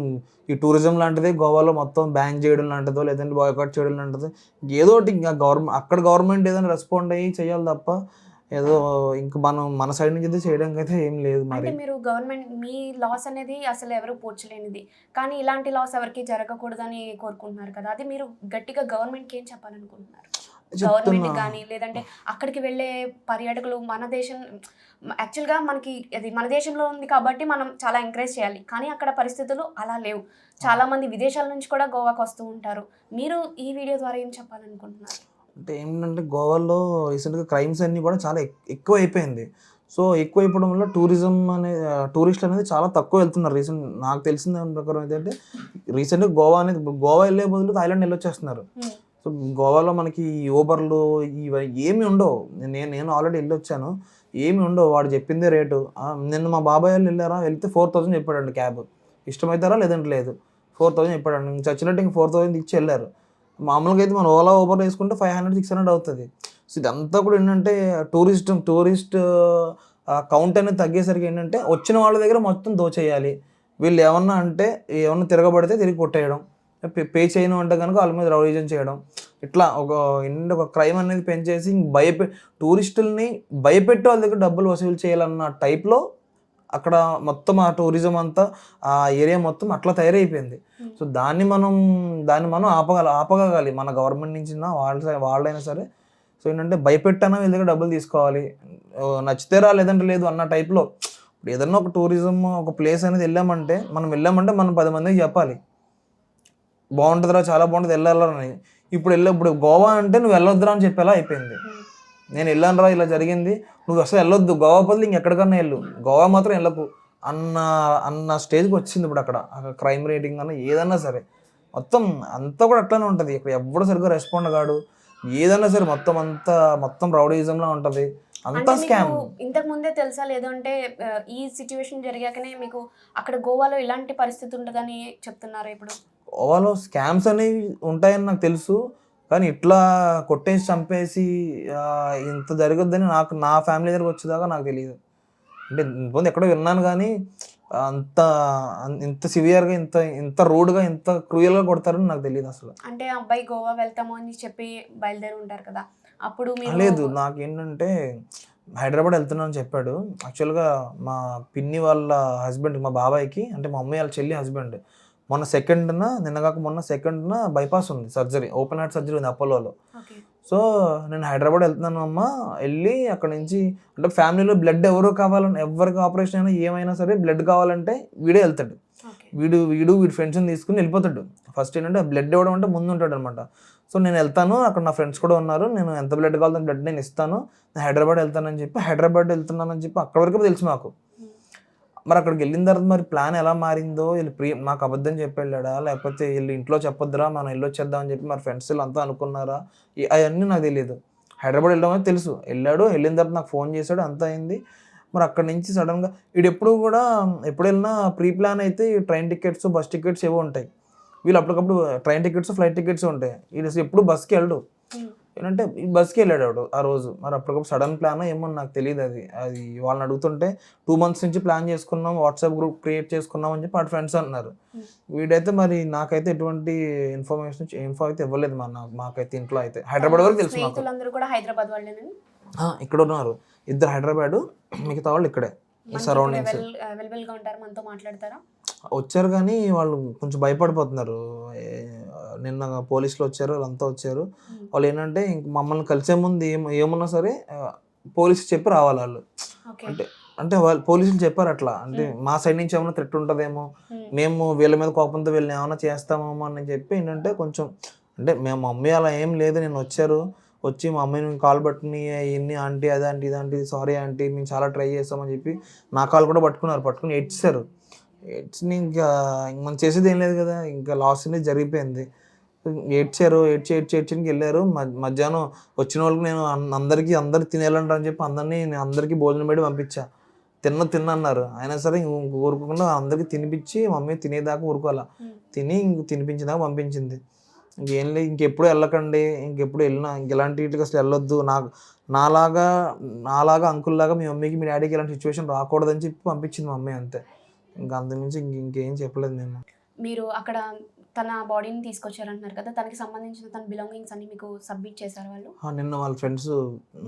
ఈ టూరిజం లాంటిది గోవాలో మొత్తం బ్యాన్ చేయడం లాంటిదో, లేదంటే బాయ్కాట్ చేయడం లాంటిదో, ఏదో ఒకటి ఇంకా గవర్నమెంట్ ఏదైనా రెస్పాండ్ అయ్యి చేయాలి తప్ప ఏదో ఇంకా మన సైడ్ నుంచి అయితే చేయడానికి అయితే ఏం లేదు. మరి మీరు గవర్నమెంట్ మీ లాస్ అనేది అసలు ఎవరు పోర్చలేనిది, కానీ ఇలాంటి లాస్ ఎవరికి జరగకూడదని కోరుకుంటున్నారు కదా, అది మీరు గట్టిగా గవర్నమెంట్కి ఏం చెప్పాలనుకుంటున్నారు? గవర్నమెంట్ కానీ లేదంటే అక్కడికి వెళ్ళే పర్యాటకులు, మన దేశం యాక్చువల్గా మనకి అది మన దేశంలో ఉంది కాబట్టి మనం చాలా ఎంకరేజ్ చేయాలి, కానీ అక్కడ పరిస్థితులు అలా లేవు. చాలా మంది విదేశాల నుంచి కూడా గోవాకు వస్తూ ఉంటారు. మీరు ఈ వీడియో ద్వారా ఏం చెప్పాలనుకుంటున్నారు? అంటే ఏంటంటే గోవాలో రీసెంట్గా క్రైమ్స్ అన్నీ కూడా చాలా ఎక్కువ అయిపోయింది. సో ఎక్కువ అయిపోవడం వల్ల టూరిస్టులు అనేది చాలా తక్కువ వెళ్తున్నారు. నాకు తెలిసిన దాని ప్రకారం ఏంటంటే రీసెంట్గా గోవా వెళ్ళే బదులు థాయిలాండ్ వెళ్ళొచ్చేస్తున్నారు. సో గోవాలో మనకి ఊబర్లు ఇవి ఏమి ఉండవు. నేను ఆల్రెడీ వెళ్ళొచ్చాను, ఏమి ఉండవు. వాడు చెప్పిందే రేటు. నిన్న మా బాబాయ్ వాళ్ళు వెళ్ళారా, వెళ్తే 4000 చెప్పాడండి క్యాబ్. ఇష్టమవుతారా లేదంటే లేదు, 4000 చెప్పాడండి. చచ్చినట్టు ఇంక 4000 ఇచ్చి వెళ్ళారు. మామూలుగా అయితే మనం ఓలా ఊబర్ వేసుకుంటే 500-600 అవుతుంది. సో ఇదంతా కూడా ఏంటంటే టూరిస్ట్ కౌంట్ అనేది తగ్గేసరికి ఏంటంటే వచ్చిన వాళ్ళ దగ్గర మొత్తం దోచేయాలి. వీళ్ళు ఏమన్నా తిరగబడితే తిరిగి కొట్టేయడం, పే చేయను అంటే కనుక వాళ్ళ మీద రౌడీజం చేయడం, ఇట్లా ఒక క్రైమ్ అనేది పెంచేసి టూరిస్టుల్ని భయపెట్టి వాళ్ళ దగ్గర డబ్బులు వసూలు చేయాలన్న టైప్లో అక్కడ మొత్తం ఆ టూరిజం అంతా ఆ ఏరియా మొత్తం అట్లా తయారైపోయింది. సో దాన్ని మనం ఆపగలగాలి మన గవర్నమెంట్ నుంచి వాళ్ళైనా సరే. సో ఏంటంటే భయపెట్టనా వీళ్ళ దగ్గర డబ్బులు తీసుకోవాలి, నచ్చితేరా లేదంటే లేదు అన్న టైప్లో. ఇప్పుడు ఏదన్నా ఒక టూరిజం ఒక ప్లేస్ అనేది వెళ్ళామంటే మనం 10 మందికి చెప్పాలి, బాగుంటుందిరా చాలా బాగుంటుంది వెళ్ళాలని. ఇప్పుడు గోవా అంటే నువ్వు వెళ్ళొద్దురా అని చెప్పేలా అయిపోయింది. నేను వెళ్ళాను రా ఇలా జరిగింది, నువ్వు అసలు వెళ్ళొద్దు, గోవా బదులు ఇంకెక్కడికన్నా వెళ్ళు, గోవా మాత్రం వెళ్ళకు అన్న అన్న స్టేజ్కి వచ్చింది ఇప్పుడు. అక్కడ క్రైమ్ రేటింగ్ అన్న ఏదన్నా సరే మొత్తం అంతా కూడా అట్లానే ఉంటుంది. ఇక్కడ ఎవడు సరిగ్గా రెస్పాండ్ కాడు, ఏదన్నా సరే మొత్తం రౌడీజంలా ఉంటుంది, అంతా స్కామ్. ఇంతకు ముందే తెలుసా లేదంటే ఈ సిచ్యువేషన్ జరిగాకనే మీకు అక్కడ గోవాలో ఇలాంటి పరిస్థితి ఉంటుందని చెప్తున్నారు ఇప్పుడు? గోవాలో స్కామ్స్ అనేవి ఉంటాయని నాకు తెలుసు, కానీ ఇట్లా కొట్టేసి చంపేసి ఇంత జరగద్దని నా ఫ్యామిలీ దగ్గరకు వచ్చేదాకా నాకు తెలియదు. అంటే ఇంతకుముందు ఎక్కడో విన్నాను కానీ ఇంత సివియర్గా ఇంత రూడ్గా ఇంత క్రూయల్గా కొడతారని నాకు తెలియదు అసలు. అంటే అబ్బాయి గోవా వెళ్తాము అని చెప్పి బయలుదేరి ఉంటారు కదా, అప్పుడు లేదు నాకేంటంటే హైదరాబాద్ వెళ్తున్నాను అని చెప్పాడు. యాక్చువల్గా మా పిన్ని వాళ్ళ హస్బెండ్, మా బాబాయ్కి అంటే మా అమ్మాయి వాళ్ళ చెల్లి హస్బెండ్ మొన్న మొన్న సెకండ్న బైపాస్ ఉంది, సర్జరీ, ఓపెన్ హార్ట్ సర్జరీ ఉంది అపోలోలో. సో నేను హైదరాబాద్ వెళ్తున్నాను అమ్మ, వెళ్ళి అక్కడ నుంచి అంటే ఫ్యామిలీలో బ్లడ్ ఎవరికి ఆపరేషన్ అయినా ఏమైనా సరే బ్లడ్ కావాలంటే వీడే వెళ్తాడు. వీడి ఫ్రెండ్స్ని తీసుకుని వెళ్ళిపోతాడు. ఫస్ట్ ఏంటంటే బ్లడ్ ఇవ్వడం అంటే ముందు ఉంటాడు అనమాట. సో నేను వెళ్తాను, అక్కడ నా ఫ్రెండ్స్ కూడా ఉన్నారు, నేను ఎంత బ్లడ్ కావాలో బ్లడ్ నేను ఇస్తాను, నేను హైదరాబాద్ వెళ్తానని చెప్పి అక్కడి వరకు తెలుసు మాకు. మరి అక్కడికి వెళ్ళిన తర్వాత మరి ప్లాన్ ఎలా మారిందో, వీళ్ళు మాకు అబద్ధం చెప్పి వెళ్ళాడా, లేకపోతే వీళ్ళు ఇంట్లో చెప్పొద్దురా మనం వెళ్ళొచ్చేద్దాం అని చెప్పి మరి ఫ్రెండ్స్ వీళ్ళు అంతా అనుకున్నారా, అవన్నీ నాకు తెలియదు. హైదరాబాద్ వెళ్ళడం అని తెలుసు, వెళ్ళిన తర్వాత నాకు ఫోన్ చేశాడు, అంతా అయింది. మరి అక్కడి నుంచి సడన్గా ఎప్పుడు వెళ్ళినా ప్రీ ప్లాన్ అయితే ట్రైన్ టికెట్స్ బస్ టికెట్స్ ఏవో ఉంటాయి, వీళ్ళు అప్పటికప్పుడు ట్రైన్ టికెట్స్ ఫ్లైట్ టికెట్స్ ఉంటాయి. వీళ్ళు ఎప్పుడు బస్కి వెళ్ళడు, ఏంటంటే ఈ బస్కి వెళ్ళాడు ఆ రోజు. మరి అప్పటికప్పుడు సడన్ ప్లాన్ ఏమో నాకు తెలియదు. అది వాళ్ళని అడుగుతుంటే 2 months నుంచి ప్లాన్ చేసుకున్నాం, వాట్సాప్ గ్రూప్ క్రియేట్ చేసుకున్నాం అని చెప్పి వాటి ఫ్రెండ్స్ అంటున్నారు. వీడైతే మరి నాకైతే ఎటువంటి ఇన్ఫో అయితే ఇవ్వలేదు మాకైతే. ఇంట్లో అయితే హైదరాబాద్ వరకు తెలుసు. ఇక్కడ ఉన్నారు 2 హైదరాబాద్, మిగతా వాళ్ళు ఇక్కడే సరౌండింగ్స్ వచ్చారు. కానీ వాళ్ళు కొంచెం భయపడిపోతున్నారు. నిన్న పోలీసులు వచ్చారు, వాళ్ళంతా వచ్చారు. వాళ్ళు ఏంటంటే ఇంక మమ్మల్ని కలిసే ముందు ఏమన్నా సరే పోలీసు చెప్పి రావాలి వాళ్ళు. అంటే వాళ్ళు పోలీసులు చెప్పారు అట్లా, అంటే మా సైడ్ నుంచి ఏమైనా థ్రెట్ ఉంటుందేమో, మేము వీళ్ళ మీద కోపంతో వీళ్ళని ఏమైనా చేస్తామేమో అని చెప్పి ఏంటంటే కొంచెం అంటే మేము మమ్మీ అలా ఏం లేదు, నేను వచ్చి మా అమ్మని కాల్ పట్టుకుని ఇన్ని ఆంటీ అదాంటి ఇదాంటి సారీ ఆంటీ మేము చాలా ట్రై చేస్తామని చెప్పి నా కాల్ కూడా పట్టుకుని ఏడ్చారు. ఇంకా మనం చేసేది ఏం లేదు కదా, ఇంకా లాస్ అనేది జరిగిపోయింది. ఏడ్చి వెళ్ళారు. మధ్యాహ్నం వచ్చిన వాళ్ళకి నేను అందరు తినేయాలంటారని చెప్పి అందరికీ భోజనం పెట్టి పంపించా. తిన్న అన్నారు, అయినా సరే ఊరుకోకుండా అందరికీ తినిపించి మమ్మీ తినేదాకా ఊరుకోవాలా, తినిపించేదాకా పంపించింది. ఇంకేం లేదు, ఇంకెప్పుడు వెళ్ళకండి, ఇంకెప్పుడు వెళ్ళినా ఇలాంటి వీటికి అసలు వెళ్ళొద్దు, నాలాగా అంకుల్లాగా మీ మమ్మీకి మీ డాడీకి ఇలాంటి సిచ్యువేషన్ రాకూడదని చెప్పి పంపించింది మా అమ్మాయి, అంతే. ఇంకా అంతకుమించి ఇంకేం చెప్పలేదు మేము. మీరు అక్కడ తన బాడీని తీసుకొచ్చారంటున్నారు కదా, తనకి సంబంధించిన తన బిలాంగింగ్స్ అన్ని మీకు సబ్మిట్ చేశారు వాళ్ళు? నిన్న వాళ్ళ ఫ్రెండ్స్,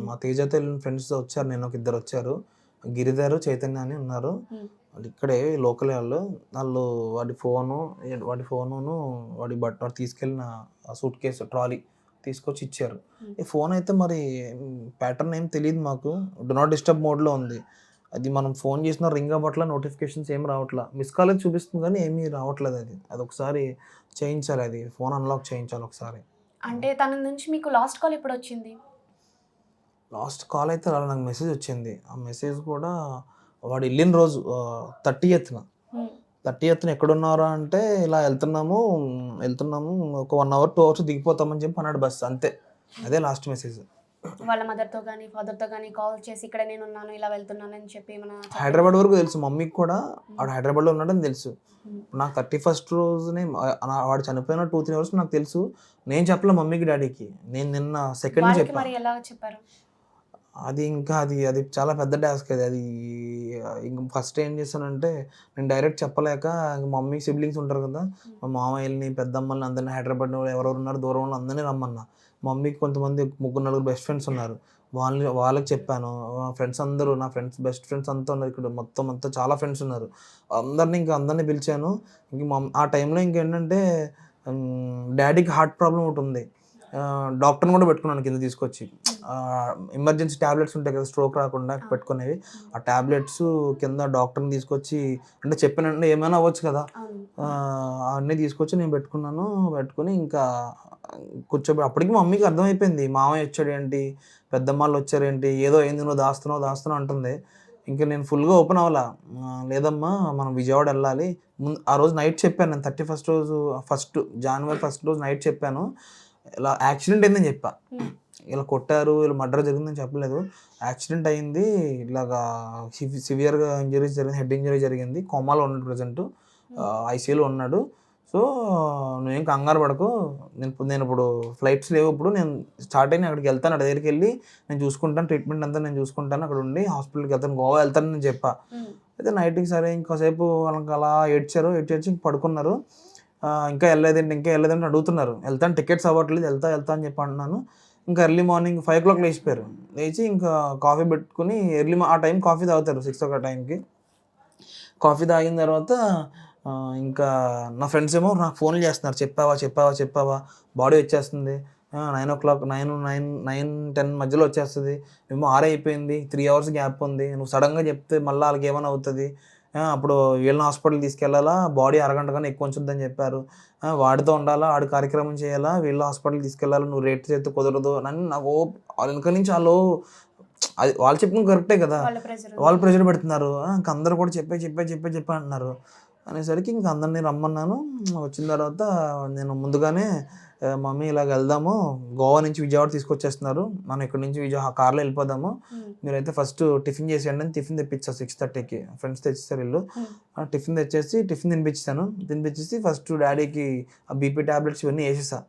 మా తేజతో వెళ్ళిన ఫ్రెండ్స్ వచ్చారు, నిన్న ఒక 2 వచ్చారు, గిరిధర్ చైతన్య అని ఉన్నారు. వాళ్ళు ఇక్కడే లోకల్ వాళ్ళు వాడి ఫోను వాడు తీసుకెళ్ళిన సూట్ కేసు ట్రాలీ తీసుకొచ్చి ఇచ్చారు. ఈ ఫోన్ అయితే మరి ప్యాటర్న్ ఏం తెలియదు మాకు, డు నాట్ డిస్టర్బ్ మోడ్లో ఉంది. అది మనం ఫోన్ చేసిన రింగ్ అవ్వట్లా, నోటిఫికేషన్స్ ఏం రావట్లా, మిస్ కాల్ అయితే చూపిస్తుంది కానీ ఏమీ రావట్లేదు. అది ఒకసారి చేయించాలి, అది ఫోన్ అన్లాక్ చేయించాలి ఒకసారి. అంటే తన నుంచి మీకు లాస్ట్ కాల్ ఎప్పుడు వచ్చింది? లాస్ట్ కాల్ అయితే నాకు మెసేజ్ వచ్చింది. ఆ మెసేజ్ కూడా వాడు వెళ్ళిన రోజు 30th ఎక్కడున్నారా అంటే ఇలా వెళ్తున్నాము ఒక 1 hour 2 hours దిగిపోతామని చెప్పి అన్నాడు బస్, అంతే. అదే లాస్ట్ మెసేజ్. వాళ్ళ మదర్తో కానీ ఫాదర్తో కానీ కాల్ చేసి ఇక్కడ నేను ఉన్నాను ఇలా వెళ్తున్నాను అని చెప్పి హైదరాబాద్ వరకు తెలుసు, మమ్మీకి కూడా వాడు హైదరాబాద్లో ఉన్నాడని తెలుసు. నాకు 31st రోజునే వాడు చనిపోయిన 2-3 hours నాకు తెలుసు. నేను చెప్పలే మమ్మీకి డాడీకి, నేను నిన్న సెకండ్ చెప్పారు. అది చాలా పెద్ద టాస్క్. అది ఇంక ఫస్ట్ ఏం చేశానంటే నేను డైరెక్ట్ చెప్పలేక మమ్మీ సిబ్లింగ్స్ ఉంటారు కదా, మా మామయ్యల్ని పెద్దమ్మల్ని అందరినీ హైదరాబాద్ ఎవరెవరు ఉన్నారు దూరం వాళ్ళు అందరినీ రమ్మన్నా. మమ్మీకి కొంతమంది 3-4 బెస్ట్ ఫ్రెండ్స్ ఉన్నారు, వాళ్ళకి చెప్పాను. నా బెస్ట్ ఫ్రెండ్స్ అంతా ఉన్నారు ఇక్కడ, మొత్తం అంతా చాలా ఫ్రెండ్స్ ఉన్నారు. అందరినీ పిలిచాను. ఆ టైంలో ఇంకేంటంటే డాడీకి హార్ట్ ప్రాబ్లం ఒకటి ఉంది, డాక్టర్ని కూడా పెట్టుకున్నాను కింద తీసుకొచ్చి. ఎమర్జెన్సీ ట్యాబ్లెట్స్ ఉంటాయి కదా స్ట్రోక్ రాకుండా పెట్టుకునేవి, ఆ ట్యాబ్లెట్స్ కింద డాక్టర్ని తీసుకొచ్చి అంటే చెప్పానంటే ఏమైనా అవ్వచ్చు కదా, అన్నీ తీసుకొచ్చి నేను పెట్టుకుని ఇంకా కూర్చోబెట్టి అప్పటికి మా మమ్మీకి అర్థమైపోయింది, మామయ్య వచ్చాడు ఏంటి, పెద్దమ్మాళ్ళు వచ్చారేంటి, ఏదో అయింది, నువ్వు దాస్తున్నావు అంటుంది. ఇంకా నేను ఫుల్గా ఓపెన్ అవ్వాలా. లేదమ్మా మనం విజయవాడ వెళ్ళాలి. ఆ రోజు నైట్ చెప్పాను నేను, 31st రోజు జనవరి 1 రోజు నైట్ చెప్పాను, ఇలా యాక్సిడెంట్ అయిందని చెప్పా. ఇలా కొట్టారు, ఇలా మర్డర్ జరిగిందని చెప్పలేదు. యాక్సిడెంట్ అయింది, ఇలాగా సివియర్గా ఇంజరీస్ జరిగింది, హెడ్ ఇంజరీ జరిగింది, కోమాలో ఉన్నాడు, ప్రజెంట్ ఐసీయూలో ఉన్నాడు. సో నువ్వేం కంగారు పడకు, నేను ఇప్పుడు ఫ్లైట్స్ లేవు, ఇప్పుడు నేను స్టార్ట్ అయిన అక్కడికి వెళ్తాను, అక్కడ దగ్గరికి వెళ్ళి నేను చూసుకుంటాను, ట్రీట్మెంట్ అంతా నేను చూసుకుంటాను, అక్కడ ఉండి హాస్పిటల్కి వెళ్తాను, గోవా వెళ్తాను నేను చెప్పా. అయితే నైట్కి సరే ఇంకోసేపు వాళ్ళకి అలా ఏడ్చేసి ఇంక పడుకున్నారు. ఇంకా వెళ్ళలేదంటే అడుగుతున్నారు, వెళ్తాను టికెట్స్ అవ్వట్లేదు, వెళ్తా అని చెప్పి అంటున్నాను. ఇంకా ఎర్లీ మార్నింగ్ 5 o'clock లేచిపోయారు. లేచి ఇంకా కాఫీ పెట్టుకుని ఆ టైం కాఫీ తాగుతారు 6 o'clock టైంకి. కాఫీ తాగిన తర్వాత ఇంకా నా ఫ్రెండ్స్ ఏమో నాకు ఫోన్లు చేస్తున్నారు, చెప్పావా బాడీ వచ్చేస్తుంది, 9 o'clock 9-10 మధ్యలో వచ్చేస్తుంది, మేము 6 అయిపోయింది, 3 hours గ్యాప్ ఉంది, నువ్వు సడన్గా చెప్తే మళ్ళీ వాళ్ళకి ఏమైనా అవుతుంది, అప్పుడు వీళ్ళని హాస్పిటల్కి తీసుకెళ్ళాలా, బాడీ అరగంట కన్నా ఎక్కువ ఉంచుద్దని చెప్పారు, వాడితో ఉండాలా, ఆడు కార్యక్రమం చేయాలా, వీళ్ళ హాస్పిటల్కి తీసుకెళ్ళాలి, నువ్వు రేట్ చేస్తే కుదరదు నన్ను నాకు వెనక నుంచి అది వాళ్ళు చెప్పిన కరెక్టే కదా, వాళ్ళు ప్రెషర్ పెడుతున్నారు. ఇంక అందరూ కూడా చెప్పే అంటున్నారు అనేసరికి ఇంక అందరినీ రమ్మన్నాను. వచ్చిన తర్వాత నేను ముందుగానే మమ్మీ ఇలాగ వెళ్దాము, గోవా నుంచి విజయవాడ తీసుకొచ్చేస్తున్నారు, మనం ఇక్కడ నుంచి కార్లో వెళ్ళిపోదాము, మీరైతే ఫస్ట్ టిఫిన్ చేసేయండి అని టిఫిన్ తెప్పించాను 6:30కి. ఫ్రెండ్స్ తెచ్చేసారు వీళ్ళు. టిఫిన్ టిఫిన్ తినిపించేసి ఫస్ట్ డాడీకి ఆ బీపీ టాబ్లెట్స్ ఇవన్నీ వేసేసా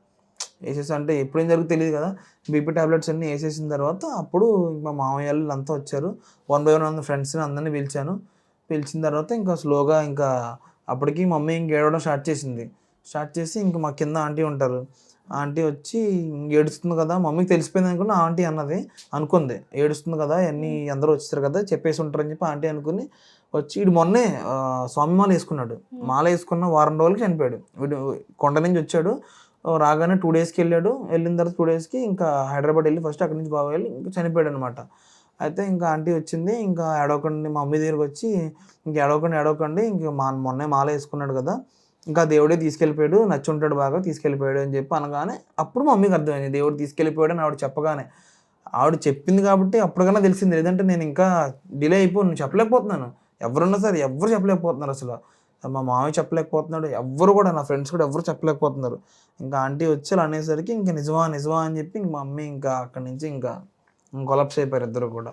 అంటే ఎప్పుడేం జరుగుతుందో తెలియదు కదా. బీపీ టాబ్లెట్స్ అన్నీ వేసేసిన తర్వాత అప్పుడు మా మామయ్య వాళ్ళు అంతా వచ్చారు. 1 by 1 ఫ్రెండ్స్ని అందరినీ పిలిచిన తర్వాత ఇంకా స్లోగా ఇంకా అప్పటికి మమ్మీ ఇంక ఏడవడం స్టార్ట్ చేసి ఇంక మా కింద ఆంటీ ఉంటారు, ఆంటీ వచ్చి ఏడుస్తుంది కదా, మమ్మీకి తెలిసిపోయింది అనుకుని ఆంటీ అనుకుంది ఏడుస్తుంది కదా, అన్నీ అందరూ వచ్చేసారు కదా చెప్పేసి ఉంటారని చెప్పి ఆంటీ అనుకుని వచ్చి, వీడు మొన్నే స్వామి మాల వేసుకున్నాడు, మాల వేసుకున్న వారం రోజులకి చనిపోయాడు. వీడు కొండ నుంచి వచ్చాడు, రాగానే 2 daysకి వెళ్ళిన తర్వాత 2 daysకి ఇంకా హైదరాబాద్ వెళ్ళి ఫస్ట్ అక్కడి నుంచి గోవా వెళ్ళి ఇంకా చనిపోయాడు అనమాట. అయితే ఇంకా ఆంటీ వచ్చింది, ఇంకా ఏడవకండి, మా మమ్మీ దగ్గరికి వచ్చి ఇంక ఏడవకండి, ఇంక మొన్నే మాల వేసుకున్నాడు కదా, ఇంకా దేవుడే తీసుకెళ్ళిపోయాడు, నచ్చి ఉంటాడు బాగా తీసుకెళ్ళిపోయాడు అని చెప్పి అనగానే అప్పుడు మమ్మీకి అర్థమైంది దేవుడు తీసుకెళ్ళిపోయాడు అని ఆవిడ చెప్పగానే. ఆవిడ చెప్పింది కాబట్టి అప్పటికన్నా తెలిసింది, లేదంటే నేను ఇంకా డిలే నేను చెప్పలేకపోతున్నాను. ఎవరున్నా సరే ఎవరు చెప్పలేకపోతున్నారు అసలు, మా మామయ్య చెప్పలేకపోతున్నాడు, ఎవరు కూడా నా ఫ్రెండ్స్ కూడా ఎవరు చెప్పలేకపోతున్నారు. ఇంకా ఆంటీ వచ్చి అలా అనేసరికి ఇంకా నిజమా అని చెప్పి ఇంక మా మమ్మీ ఇంకా అక్కడి నుంచి ఇంకా కొలాప్స్ అయిపోయారు ఇద్దరు కూడా.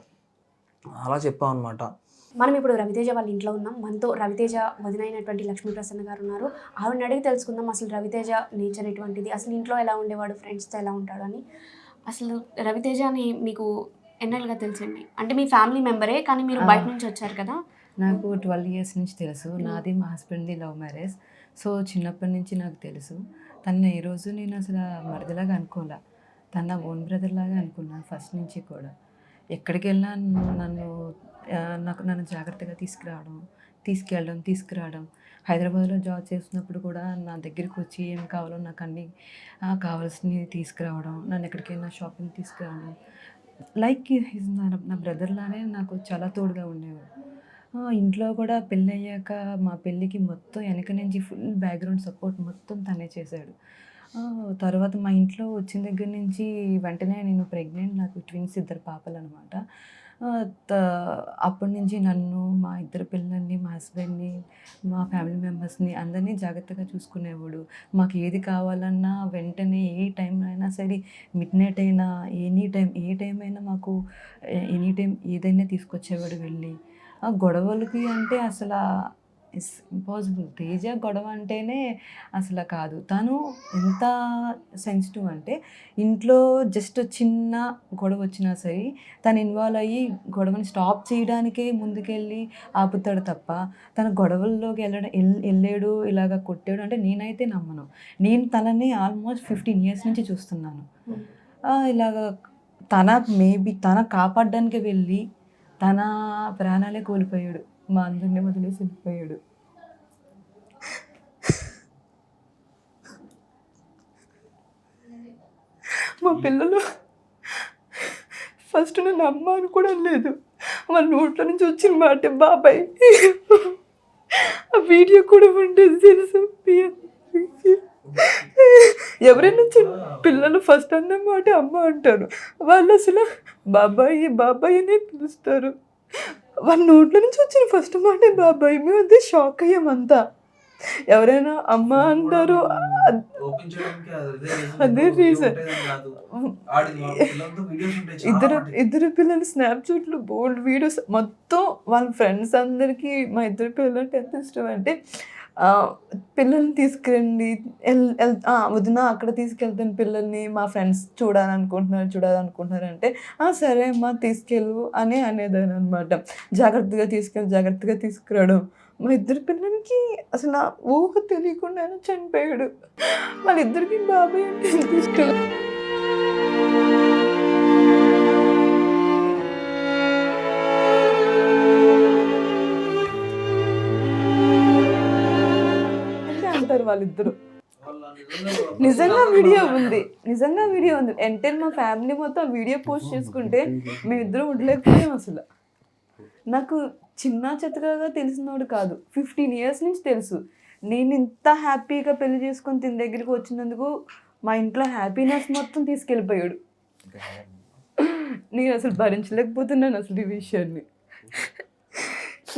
అలా చెప్పాం అనమాట. మనం ఇప్పుడు రవితేజ వాళ్ళ ఇంట్లో ఉన్నాం. మనతో రవితేజ వదిన అయినటువంటి లక్ష్మీ ప్రసన్న గారు ఉన్నారు. ఆవిడని అడిగి తెలుసుకుందాం అసలు రవితేజ నేచర్ ఎటువంటిది, అసలు ఇంట్లో ఎలా ఉండేవాడు, ఫ్రెండ్స్తో ఎలా ఉంటాడు అని. అసలు రవితేజ అని మీకు ఎన్నెలుగా తెలుసండి? అంటే మీ ఫ్యామిలీ మెంబరే కానీ మీరు బయట నుంచి వచ్చారు కదా. నాకు 12 years నుంచి తెలుసు. నాది మా హస్బెండ్ది లవ్ మ్యారేజ్. సో చిన్నప్పటి నుంచి నాకు తెలుసు. తను ఏ రోజు నేను అసలు మరిదిలాగా అనుకోలే, తన నా ఓన్ బ్రదర్ లాగా అనుకున్నాను ఫస్ట్ నుంచి కూడా. ఎక్కడికి వెళ్ళినా నన్ను జాగ్రత్తగా తీసుకురావడం. హైదరాబాద్లో జాబ్ చేస్తున్నప్పుడు కూడా నా దగ్గరికి వచ్చి ఏం కావాలో నాకు అన్నీ కావాల్సినవి తీసుకురావడం, నన్ను ఎక్కడికైనా షాపింగ్ తీసుకురావడం, లైక్ నా బ్రదర్ లానే నాకు చాలా తోడుగా ఉండేవాడు. ఇంట్లో కూడా పెళ్ళి అయ్యాక మా పెళ్ళికి మొత్తం వెనక నుంచి ఫుల్ బ్యాక్గ్రౌండ్ సపోర్ట్ మొత్తం తనే చేశాడు. తర్వాత మా ఇంట్లో వచ్చిన దగ్గర నుంచి వెంటనే నేను ప్రెగ్నెంట్, నాకు ట్విన్స్ 2 పాపలు అనమాట. అప్పటి నుంచి నన్ను, మా 2 పిల్లల్ని, మా హస్బెండ్ని, మా ఫ్యామిలీ మెంబర్స్ని అందరినీ జాగ్రత్తగా చూసుకునేవాడు. మాకు ఏది కావాలన్నా వెంటనే ఏ టైంలో అయినా సరే, మిడ్ నైట్ అయినా ఏ టైం అయినా మాకు ఎనీ టైం ఏదైనా తీసుకొచ్చేవాడు వెళ్ళి. గొడవలకి అంటే అసలు ఇట్స్ ఇంపాసిబుల్. తేజ గొడవ అంటేనే అసలు కాదు. తను ఎంత సెన్సిటివ్ అంటే ఇంట్లో జస్ట్ చిన్న గొడవ వచ్చినా సరే తను ఇన్వాల్వ్ అయ్యి గొడవని స్టాప్ చేయడానికే ముందుకెళ్ళి ఆపుతాడు తప్ప, తన గొడవల్లోకి వెళ్ళాడు ఇలాగ కొట్టాడు అంటే నేనైతే నమ్మను. నేను తనని ఆల్మోస్ట్ 15 years నుంచి చూస్తున్నాను. ఇలాగ తన కాపాడడానికి వెళ్ళి తన ప్రాణాలే కోల్పోయాడు, మా అందరినీ వదిలేసి వెళ్ళిపోయాడు. మా పిల్లలు ఫస్ట్ నన్ను అమ్మ అని కూడా లేదు, వాళ్ళ నోట్ల నుంచి వచ్చిన మాట బాబాయ్. ఆ వీడియో కూడా ఉండేది తెలుసు. ఎవరైనా పిల్లలు ఫస్ట్ అన్న మాట అమ్మ అంటారు. వాళ్ళు అసలు బాబాయి బాబాయి అనే పిలుస్తారు. వాళ్ళ నోట్ల నుంచి వచ్చిన ఫస్ట్ మాటే బాబాయి. మేము అదే షాక్ అయ్యామంతా. ఎవరైనా అమ్మ అంటారు, అదే రీజన్. ఇద్దరు పిల్లలు స్నాప్చాట్లు బోల్డ్ వీడియోస్ మొత్తం వాళ్ళ ఫ్రెండ్స్ అందరికీ మా ఇద్దరు పిల్లలు అంటే ఎంత ఇష్టం అంటే, పిల్లల్ని తీసుకురండి, వదిన అక్కడ తీసుకెళ్తాను పిల్లల్ని, మా ఫ్రెండ్స్ చూడాలనుకుంటున్నారు అంటే సరే అమ్మా తీసుకెళ్ళు అని అనేదాన్ని అనమాట. జాగ్రత్తగా తీసుకురావడం. మా ఇద్దరు పిల్లలకి అసలు నా ఊహ తెలియకుండానే చనిపోయాడు. వాళ్ళిద్దరికి బాబాయ్ అంటే ఎంత ఇష్టం. అంటారు వాళ్ళిద్దరు. నిజంగా వీడియో ఉంది. అంటే మా ఫ్యామిలీ మొత్తం వీడియో పోస్ట్ చేసుకుంటే మేమిద్దరం ఉండలేకపోయాం అసలు. నాకు చిన్న చెత్తగా తెలిసినోడు కాదు, 15 years నుంచి తెలుసు. నేను ఇంత హ్యాపీగా పెళ్లి చేసుకొని తిని దగ్గరికి వచ్చినందుకు మా ఇంట్లో హ్యాపీనెస్ మొత్తం తీసుకెళ్ళిపోయాడు. నేను అసలు భరించలేకపోతున్నాను అసలు ఈ విషయాన్ని.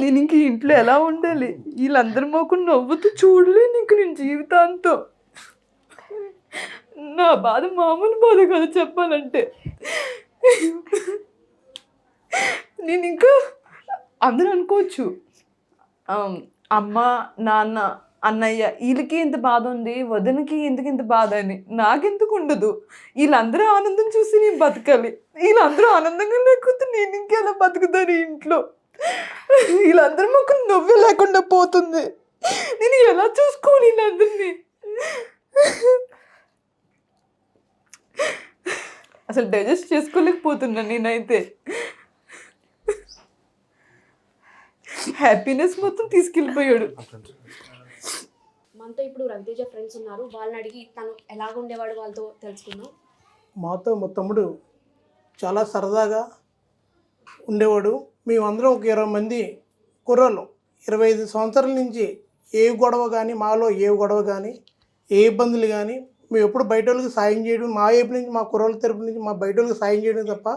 నేను ఇంక ఇంట్లో ఎలా ఉండాలి? వీళ్ళందరి మొక్కలు నవ్వుతూ చూడలేను ఇంక నేను జీవితాంతం. నా బాధ మామూలు బాధ కాదు చెప్పాలంటే. నేను ఇంకా అందరూ అనుకోవచ్చు అమ్మ నాన్న అన్నయ్య వీళ్ళకి ఇంత బాధ ఉంది, వదినకి ఎందుకు ఇంత బాధ అని. నాకెందుకు ఉండదు? వీళ్ళందరూ ఆనందం చూసి నేను బతకాలి. వీళ్ళందరూ ఆనందంగా లేకపోతే నేను ఇంకెలా బతుకుతాను ఇంట్లో? వీళ్ళందరూ మాకు నవ్వే లేకుండా పోతుంది. నేను ఎలా చూసుకోవాలి వీళ్ళందరినీ? అసలు డైజెస్ట్ చేసుకోలేకపోతున్నా నేనైతే. హ్యాపీనెస్ మొత్తం తీసుకెళ్ళిపోయాడు. మనతో ఇప్పుడు రవితేజ ఫ్రెండ్స్ ఉన్నారు, వాళ్ళని అడిగి తను ఎలాగ ఉండేవాడు వాళ్ళతో తెలుసుకుందాం. మాతో మా తమ్ముడు చాలా సరదాగా ఉండేవాడు. మేమందరం ఒక 20 మంది కుర్రోళ్ళం. 25 సంవత్సరాల నుంచి ఏ గొడవ కానీ, మాలో ఏ గొడవ కానీ, ఏ ఇబ్బందులు కానీ, మేము ఎప్పుడు బయట వాళ్ళకి సాయం చేయడం, మా వైపు నుంచి మా కుర్రోళ్ళ తరపు నుంచి మా బయట వాళ్ళకి సాయం చేయడం తప్ప,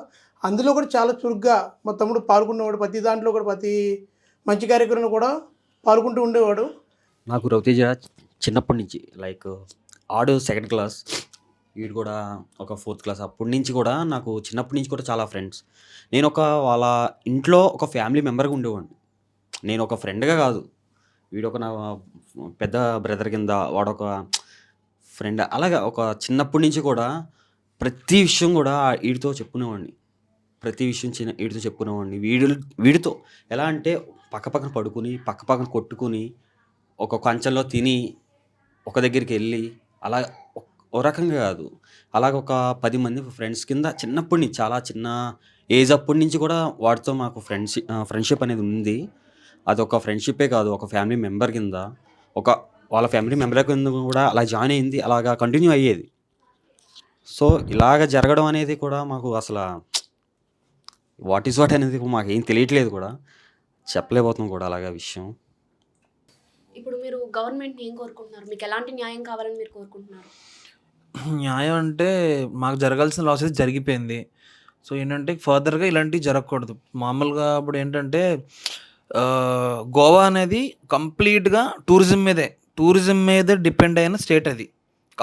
అందులో కూడా చాలా చురుగ్గా మా తమ్ముడు పాల్గొనేవాడు. ప్రతి దాంట్లో కూడా ప్రతి మంచి కార్యక్రమంలో కూడా పాల్గొంటూ ఉండేవాడు. నాకు రవితేజ చిన్నప్పటి నుంచి లైక్ ఆడు 2nd class, వీడు కూడా ఒక 4th class. అప్పటి నుంచి కూడా నాకు చిన్నప్పటి నుంచి కూడా చాలా ఫ్రెండ్స్. నేను వాళ్ళ ఇంట్లో ఒక ఫ్యామిలీ మెంబర్గా ఉండేవాడిని. నేను ఒక ఫ్రెండ్గా కాదు, వీడు ఒక నా పెద్ద బ్రదర్ కింద, వాడొక ఫ్రెండ్. అలాగా ఒక చిన్నప్పటి నుంచి కూడా ప్రతి విషయం కూడా వీడితో చెప్పుకునేవాడిని. వీడితో చెప్పుకునేవాడిని. వీడితో ఎలా అంటే పక్కన పడుకుని, పక్కన కొట్టుకుని, ఒక కంచంలో తిని, ఒక దగ్గరికి వెళ్ళి, అలా ఓ రకంగా కాదు, అలాగ ఒక 10 మంది ఫ్రెండ్స్ కింద చిన్నప్పటి నుంచి, చాలా చిన్న ఏజ్ అప్పటి నుంచి కూడా వాడితో మాకు ఫ్రెండ్షిప్ అనేది ఉంది. అది ఒక ఫ్రెండ్షిప్పే కాదు, ఒక ఫ్యామిలీ మెంబర్ కింద, వాళ్ళ ఫ్యామిలీ మెంబర్ కింద కూడా అలా జాయిన్ అయింది, అలాగా కంటిన్యూ అయ్యేది. సో ఇలాగ జరగడం అనేది కూడా మాకు అసలు వాట్ అనేది మాకు ఏం తెలియట్లేదు కూడా, చెప్పలేకపోతున్నాం కూడా అలాగా విషయం. ఇప్పుడు మీరు గవర్నమెంట్ ఏం కోరుకుంటున్నారు? మీకు ఎలాంటి న్యాయం కావాలని మీరు కోరుకుంటున్నారు? న్యాయం అంటే మాకు జరగాల్సిన లాస్ అయితే జరిగిపోయింది. సో ఏంటంటే ఫర్దర్గా ఇలాంటివి జరగకూడదు. మామూలుగా ఇప్పుడు ఏంటంటే గోవా అనేది కంప్లీట్గా టూరిజం మీదే డిపెండ్ అయిన స్టేట్. అది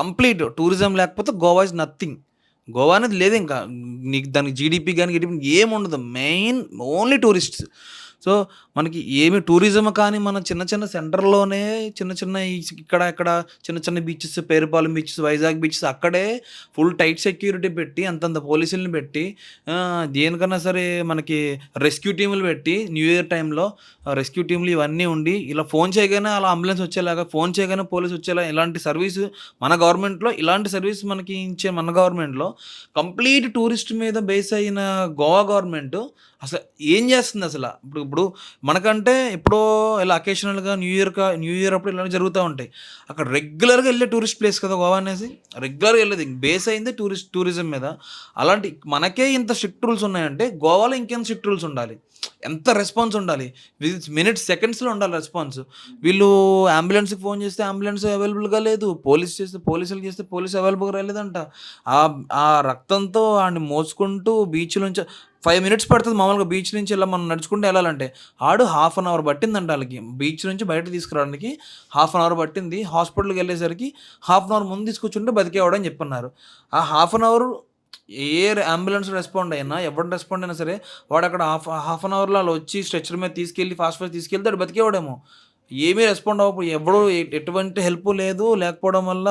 కంప్లీట్ టూరిజం లేకపోతే గోవా ఇస్ నథింగ్. గోవా అనేది లేదు ఇంకా. నీకు దానికి జీడిపి కానీ ఏమి ఉండదు. Main only tourists. సో మనకి ఏమి టూరిజం కానీ మన చిన్న సెంటర్లోనే చిన్న ఇక్కడ చిన్న beaches, Perupalem beaches, Vizag beaches, అక్కడే ఫుల్ టైట్ సెక్యూరిటీ పెట్టి అంతంత పోలీసులను పెట్టి, దేనికన్నా సరే మనకి రెస్క్యూ టీములు పెట్టి, న్యూ ఇయర్ టైంలో రెస్క్యూ టీములు ఇవన్నీ ఉండి, ఇలా ఫోన్ చేయగానే అలా అంబులెన్స్ వచ్చేలాగా, ఫోన్ చేయగానే పోలీసు వచ్చేలా, ఇలాంటి సర్వీసు మన గవర్నమెంట్లో, ఇలాంటి సర్వీస్ మనకి ఇచ్చే మన గవర్నమెంట్లో కంప్లీట్ టూరిస్ట్ మీద బేస్ అయిన గోవా గవర్నమెంట్ అసలు ఏం చేస్తుంది అసలు? ఇప్పుడు మనకంటే ఎప్పుడో ఇలా అకేషనల్‌గా న్యూ ఇయర్ అప్పుడు ఇలాంటివి జరుగుతా ఉంటాయి. అక్కడ రెగ్యులర్‌గా ఎళ్ళే టూరిస్ట్ ప్లేస్ కదా గోవా అనేసి. రెగ్యులర్‌గా ఎళ్ళేది. బేస్ అయిందే టూరిజం మీద. అలాంటి మనకే ఇంత స్ట్రిక్ట్ రూల్స్ ఉన్నాయంటే గోవాలో ఇంకెంత స్ట్రిక్ట్ రూల్స్ ఉండాలి. ఎంత రెస్పాన్స్ ఉండాలి. మినిట్స్, సెకండ్స్‌లో ఉండాలి రెస్పాన్స్. వీళ్ళు అంబులెన్స్‌కి ఫోన్ చేస్తే అంబులెన్స్ అవైలబుల్‌గా లేదు. పోలీసులకి చేస్తే పోలీస్ అవైలబుల్‌గా రాలేదంట. ఆ రక్తంతో ఆడిని మోసుకుంటూ బీచ్ నుంచి 5 మినిట్స్ పడుతుంది మామూలుగా బీచ్ నుంచి ఇలా మనం నడుచుకుంటూ వెళ్ళాలంటే. ఆడు హాఫ్ అన్ అవర్ పట్టిందంట ఆళ్ళకి. బీచ్ నుంచి బయటకి తీసుకురావడానికి హాఫ్ అన్ అవర్ పట్టింది. హాస్పిటల్‌కి వెళ్ళేసరికి హాఫ్ అన్ అవర్ ముందు తీసుకొచ్చుంటే బతికేవాడని చెప్పన్నారు. ఆ half an hour ambulance respond అయినా, ఎవరు రెస్పాండ్ అయినా సరే వాడు అక్కడ హాఫ్ అన్ అవర్‌లో అలా వచ్చి స్ట్రెచర్ మీద తీసుకెళ్ళి ఫాస్ట్ తీసుకెళ్తే ఆడు బతికేవాడేమో. ఏమీ రెస్పాండ్ ఎవడు ఎటువంటి హెల్ప్ లేదు. లేకపోవడం వల్ల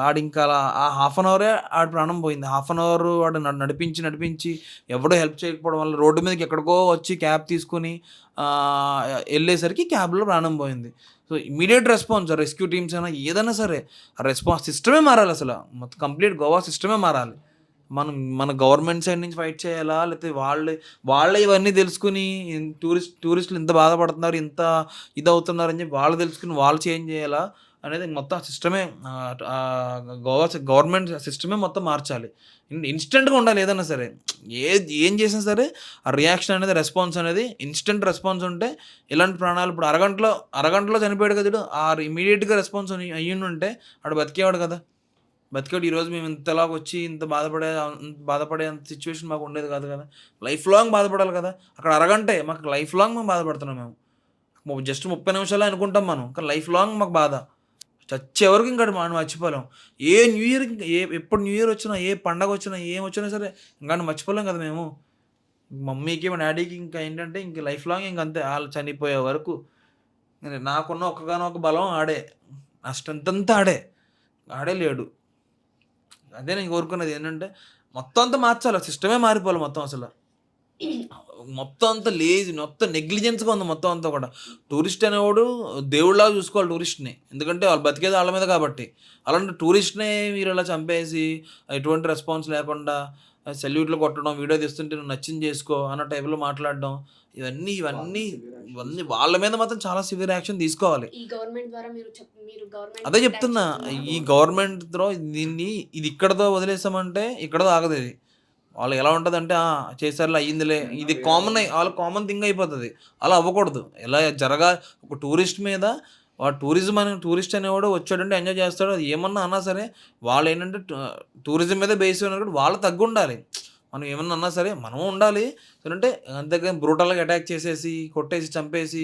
ఆడింకా అలా ఆ హాఫ్ అన్ అవరే ఆడి ప్రాణం పోయింది. హాఫ్ అన్ అవర్ వాడు నడిపించి ఎవడో హెల్ప్ చేయకపోవడం వల్ల రోడ్డు మీదకి ఎక్కడికో వచ్చి క్యాబ్ తీసుకొని వెళ్ళేసరికి క్యాబ్‌లో ప్రాణం పోయింది. So, immediate response rescue teams అయినా ఏదైనా సరే ఆ రెస్పాన్స్ సిస్టమే మారాలి అసలు. మొత్తం కంప్లీట్ గోవా సిస్టమే మారాలి. మన గవర్నమెంట్ సైడ్ నుంచి ఫైట్ చేయాలా? లేకపోతే వాళ్ళే ఇవన్నీ తెలుసుకొని టూరిస్టులు ఇంత బాధపడుతున్నారు, ఇంత ఇదవుతున్నారని చెప్పి వాళ్ళు తెలుసుకొని వాళ్ళు చేంజ్ చేయాలా అనేది మొత్తం సిస్టమే. గవర్నమెంట్ సిస్టమే మొత్తం మార్చాలి. ఇన్స్టెంట్‌గా ఉండాలి ఏదైనా సరే. ఏం చేసినా సరే ఆ రియాక్షన్ అనేది, రెస్పాన్స్ అనేది ఇన్స్టెంట్ రెస్పాన్స్ ఉంటే ఇలాంటి ప్రాణాలు ఇప్పుడు అరగంటలో చనిపోయాడు కదా! ఇమ్మీడియేట్‌గా రెస్పాన్స్ అయ్యుండుంటే ఆడు బతికేవాడు కదా! బతికాడు. ఈరోజు మేము ఇంతలాగొచ్చి ఇంత బాధపడే అంత సిచ్యువేషన్ మాకు ఉండేది కాదు కదా! లైఫ్ లాంగ్ బాధపడాలి కదా! అక్కడ అరగంటే మాకు లైఫ్ లాంగ్ మేము బాధపడుతున్నాం మేము. జస్ట్ 30 నిమిషాలే అనుకుంటాం మనం. కానీ లైఫ్ లాంగ్ మాకు బాధ. చచ్చే వరకు ఇంకా మనం మర్చిపోలేం. ఏ న్యూ ఇయర్ ఎప్పుడు న్యూ ఇయర్ వచ్చినా, ఏ పండగ వచ్చినా, ఏమొచ్చినా సరే ఇంకా మర్చిపోలేం కదా మేము. మమ్మీకి, మా డాడీకి ఇంకా ఏంటంటే ఇంక లైఫ్ లాంగ్ ఇంక అంతే. ఆళ్ళు చనిపోయే వరకు. నాకున్న ఒక్కగానొక్క బలం ఆడే. నా స్ట్రెంత్ అంతా ఆడే. ఆడే లేడు. అదే నేను కోరుకునేది ఏంటంటే మొత్తం అంతా మార్చాలి. సిస్టమే మారిపోవాలి మొత్తం అసలు. మొత్తం అంతా మొత్తం నెగ్లిజెన్స్‌గా ఉంది మొత్తం అంతా కూడా. టూరిస్ట్ అనేవాడు దేవుడిలాగా చూసుకోవాలి టూరిస్ట్‌ని. ఎందుకంటే వాళ్ళు బతికేది ఆళ్ళ మీద కాబట్టి. అలాంటి టూరిస్ట్‌నే మీరు ఇలా చంపేసి ఎటువంటి రెస్పాన్స్ లేకుండా సెల్యూట్లు కొట్టడం, వీడియో తీస్తుంటే నువ్వు నచ్చింది చేసుకో అన్న టైప్‌లో మాట్లాడడం. ఇవన్నీ వాళ్ళ మీద మాత్రం చాలా సివియర్ యాక్షన్ తీసుకోవాలి. ఈ గవర్నమెంట్ ద్వారా మీరు గవర్నమెంట్ అదే చెప్తున్నా. ఈ గవర్నమెంట్‌తో ఇది ఇక్కడితో వదిలేసామంటే ఇక్కడితో ఆగదు ఇది. వాళ్ళు ఎలా ఉంటదంటే చేశారులే అయ్యిందిలే. ఇది కామన్ థింగ్ అయిపోతది. అలా అవ్వకూడదు. ఎలా ఒక టూరిస్ట్ మీద టూరిస్ట్ అనేవాడు వచ్చాడంటే ఎంజాయ్ చేస్తాడు. అది ఏమన్నా అన్నా సరే వాళ్ళేంటంటే టూరిజం మీద బేస్ అయినప్పుడు వాళ్ళు తగ్గుండాలి. మనం ఏమన్నా అన్నా సరే మనము ఉండాలి. అంటే అంతేగాని బ్రూటల్‌గా అటాక్ చేసేసి, కొట్టేసి, చంపేసి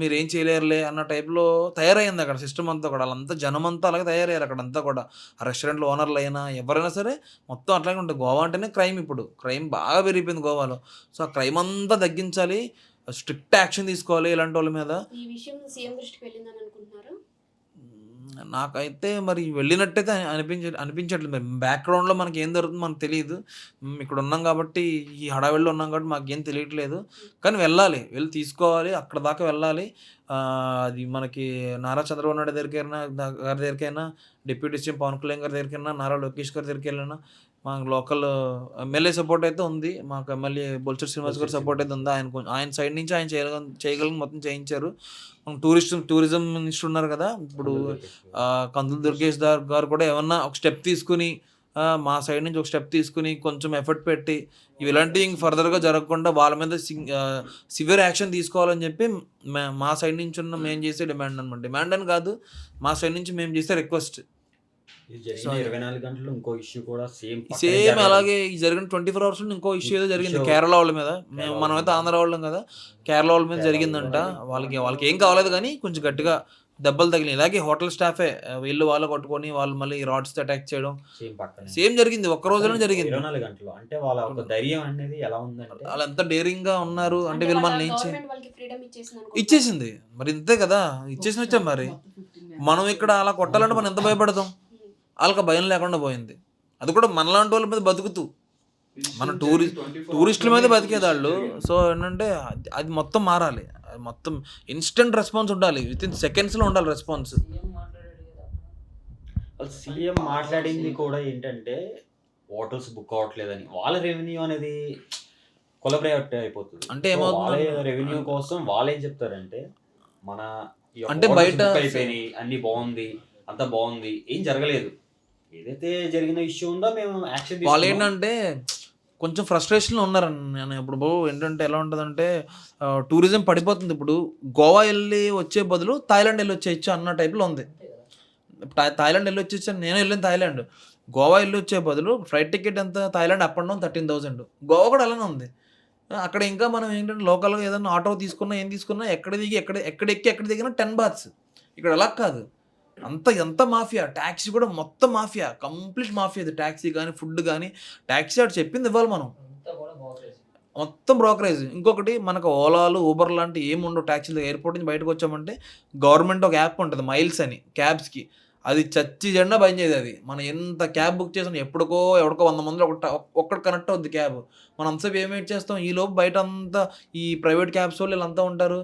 మీరేం చేయలేరులే అన్న టైప్‌లో తయారయింది అక్కడ సిస్టమ్ అంతా కూడా. ఆళ్ళంతా జనమంతా అలాగే తయారయ్యారు అక్కడంతా కూడా. ఆ రెస్టారెంట్‌లో ఓనర్‌లైనా ఎవరైనా సరే మొత్తం అట్లాగే ఉంటుంది. గోవా అంటేనే క్రైమ్ ఇప్పుడు. క్రైమ్ బాగా పెరిగిపోయింది గోవాలో. సో, ఆ క్రైమ్ అంతా తగ్గించాలి. స్ట్రిక్ట్ యాక్షన్ తీసుకోవాలి ఇలాంటోళ్ళ మీద. ఈ విషయం సీఎం దృష్టికి వెళ్ళిందని అనుకుంటున్నారా? నాకైతే మరి వెళ్ళినట్టయితే అనిపించట్లేదు. మరి బ్యాక్‌గ్రౌండ్‌లో మనకేం జరుగుతుందో మనకు తెలీదు. ఇక్కడ ఉన్నాం కాబట్టి, ఈ హడావిడిలో ఉన్నాం కాబట్టి మాకేం తెలియట్లేదు. కానీ వెళ్ళాలి. వెళ్ళి తీసుకోవాలి. అక్కడ దాకా వెళ్ళాలి. అది మనకి నారా చంద్రబాబు నాయుడు గారి దగ్గరికైనా, డిప్యూటీ సీఎం పవన్ కళ్యాణ్ గారి దగ్గరికైనా, నారా లోకేష్ గారి దగ్గరికెళ్ళినా, మా లోకల్ ఎమ్మెల్యే సపోర్ట్ అయితే ఉంది. మాకు ఎమ్మెల్యే బొత్స శ్రీనివాస్ గారి సపోర్ట్ అయితే ఉంది. ఆయన సైడ్ నుంచి ఆయన చేయగలిగింది మొత్తం చేయించారు. టూరిజం మినిస్టర్ ఉన్నారు కదా! ఇప్పుడు కందులు దుర్గేష్ గారు కూడా ఏమన్నా ఒక స్టెప్ తీసుకొని, మా సైడ్ నుంచి ఒక స్టెప్ తీసుకొని కొంచెం ఎఫర్ట్ పెట్టి ఇలాంటివి ఇంక ఫర్దర్‌గా జరగకుండా వాళ్ళ మీద సివియర్ యాక్షన్ తీసుకోవాలని చెప్పి మా సైడ్ నుంచి మేము చేసే డిమాండ్ అనమాట. డిమాండ్ అని కాదు, మా సైడ్ నుంచి మేము చేసే రిక్వెస్ట్. ఇది జరిగిన 24 గంటల్లో ఇంకో ఇష్యూ కూడా సేమ్ అలాగే ఈ జరిగిన 24 అవర్స్‌లో ఇంకో ఇష్యూ ఏదో జరిగింది కేరళ వాళ్ళ మీద. మనమైతే ఆంధ్ర వాళ్ళం కదా! కేరళ వాళ్ళ మీద జరిగిందంట. వాళ్ళకి ఏం కాలేదు కానీ కొంచెం గట్టిగా దెబ్బలు తగిలినాయి. ఇలాగే హోటల్ స్టాఫే వాళ్ళు కొట్టుకొని వాళ్ళు మళ్ళీ రాడ్స్‌తో అటాక్ చేయడం సేమ్ జరిగింది. ఒక్క రోజులోనే జరిగింది. 24 గంటలు. అంటే వాళ్ళ ఒక ధైర్యం అనేది ఎలా ఉందంటే వాళ్ళు ఎంత డేరింగ్‌గా ఉన్నారు అంటే వీళ్ళు మనల్ని గవర్నమెంట్ వాళ్ళకి ఫ్రీడమ్ ఇచ్చేసింది ఇచ్చేసింది. మరి ఇంతే కదా! ఇచ్చేసినట్టే మరి. మనం ఇక్కడ అలా కొట్టాలంటే మనం ఎంత భయపడతాం? వాళ్ళకి భయం లేకుండా పోయింది. అది కూడా మనలాంటి వాళ్ళ మీద బతుకుతూ. మన టూరిస్టుల మీద బతికేదాళ్ళు. సో, ఏంటంటే అది మొత్తం మారాలి. అది మొత్తం ఇన్స్టెంట్ రెస్పాన్స్ ఉండాలి. వితిన్ సెకండ్స్‌లో ఉండాలి రెస్పాన్స్. సీఎం మాట్లాడింది కూడా ఏంటంటే హోటల్స్ బుక్ అవ్వట్లేదని. వాళ్ళ రెవెన్యూ అనేది కొలబరేట్ అయిపోతుంది. అంటే సో ఏమవుతుంది వాళ్ళే రెవెన్యూ కోసం వాళ్ళు ఏం చెప్తారంటే మన ఈ యొక్క అంటే hotels బయట book అయిపోయినాయి, అన్ని బాగుంది, అంత బాగుంది, ఏం జరగలేదు, ఏదైతే జరిగిన ఇష్యూ ఉందో మేము యాక్షన్ వాళ్ళు తీసుకున్నాం. ఏంటంటే కొంచెం ఫ్రస్ట్రేషన్లో ఉన్నారని నేను ఇప్పుడు ఏంటంటే ఎలా ఉంటుందంటే టూరిజం పడిపోతుంది. ఇప్పుడు గోవా వెళ్ళి వచ్చే బదులు థాయిలాండ్ వెళ్ళి వచ్చేయచ్చు అన్న టైప్లో ఉంది. థాయిలాండ్ వెళ్ళి వచ్చేసాను, నేను వెళ్ళిన థాయిలాండ్. గోవా వెళ్ళి వచ్చే బదులు ఫ్లైట్ టికెట్ ఎంత, Thailand up and down 13,000. Goa కూడా అలానే ఉంది. అక్కడ ఇంకా మనం ఏంటంటే లోకల్గా ఏదైనా ఆటో తీసుకున్నా ఏం తీసుకున్నా ఎక్కడ దిగి ఎక్కడ ఎక్కి ఎక్కడ దిగినా 10 bahts. ఇక్కడ అలా కాదు, ఎంత మాఫియా. ట్యాక్సీ కూడా మొత్తం మాఫియా, కంప్లీట్ మాఫియా. ఇది ట్యాక్సీ కానీ ఫుడ్ కానీ, ట్యాక్సీ అటు చెప్పింది ఇవ్వాలి మనం, మొత్తం బ్రోకరేజ్. ఇంకొకటి మనకు ఓలాలు ఊబర్ లాంటి ఏమి ఉండవు ట్యాక్సీలు. ఎయిర్పోర్ట్ నుంచి బయటకు వచ్చామంటే గవర్నమెంట్ ఒక యాప్ ఉంటుంది మైల్స్ అని, క్యాబ్స్కి. అది చచ్చి జెండా బంద్ చేయదు. అది మనం ఎంత క్యాబ్ బుక్ చేసాం ఎవడికో 100 మందిలో ఒక్కటి కనెక్ట్ అవుద్ది క్యాబ్. మనం అంతసేపు ఏం వెయిట్ చేస్తాం, ఈ లోపు బయట అంతా ఈ ప్రైవేట్ క్యాబ్స్ వాళ్ళు వీళ్ళంతా ఉంటారు.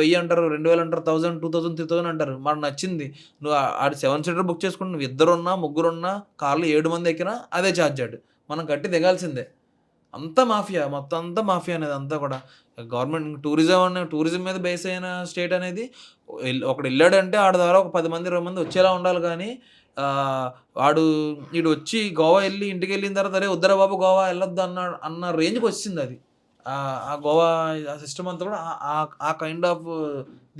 1000 అంటారు, 2000 అంటారు, 1000, 2000, 3000 అంటారు. మనకు నచ్చింది నువ్వు ఆడు 7 సీటర్ బుక్ చేసుకుంటు, నువ్వు 2 ఉన్నా 3 ఉన్నా కార్లు 7 మంది ఎక్కినా అదే ఛార్జ్ ఆడు, మనం కట్టి దిగాల్సిందే. అంతా మాఫియా, మొత్తం అంతా మాఫియా అనేది అంతా కూడా. గవర్నమెంట్ టూరిజం మీద బేస్ అయిన స్టేట్ అనేది. ఒకడు వెళ్ళాడంటే ఆడ ద్వారా ఒక 10 మంది 20 మంది వచ్చేలా ఉండాలి. కానీ వాడు వీడు వచ్చి గోవా వెళ్ళి ఇంటికి వెళ్ళిన తర్వాత అరే వద్దరా బాబు గోవా వెళ్ళొద్దు అన్న రేంజ్కి వచ్చింది అది. ఆ గోవా ఆ సిస్టమ్ అంతా కూడా ఆ కైండ్ ఆఫ్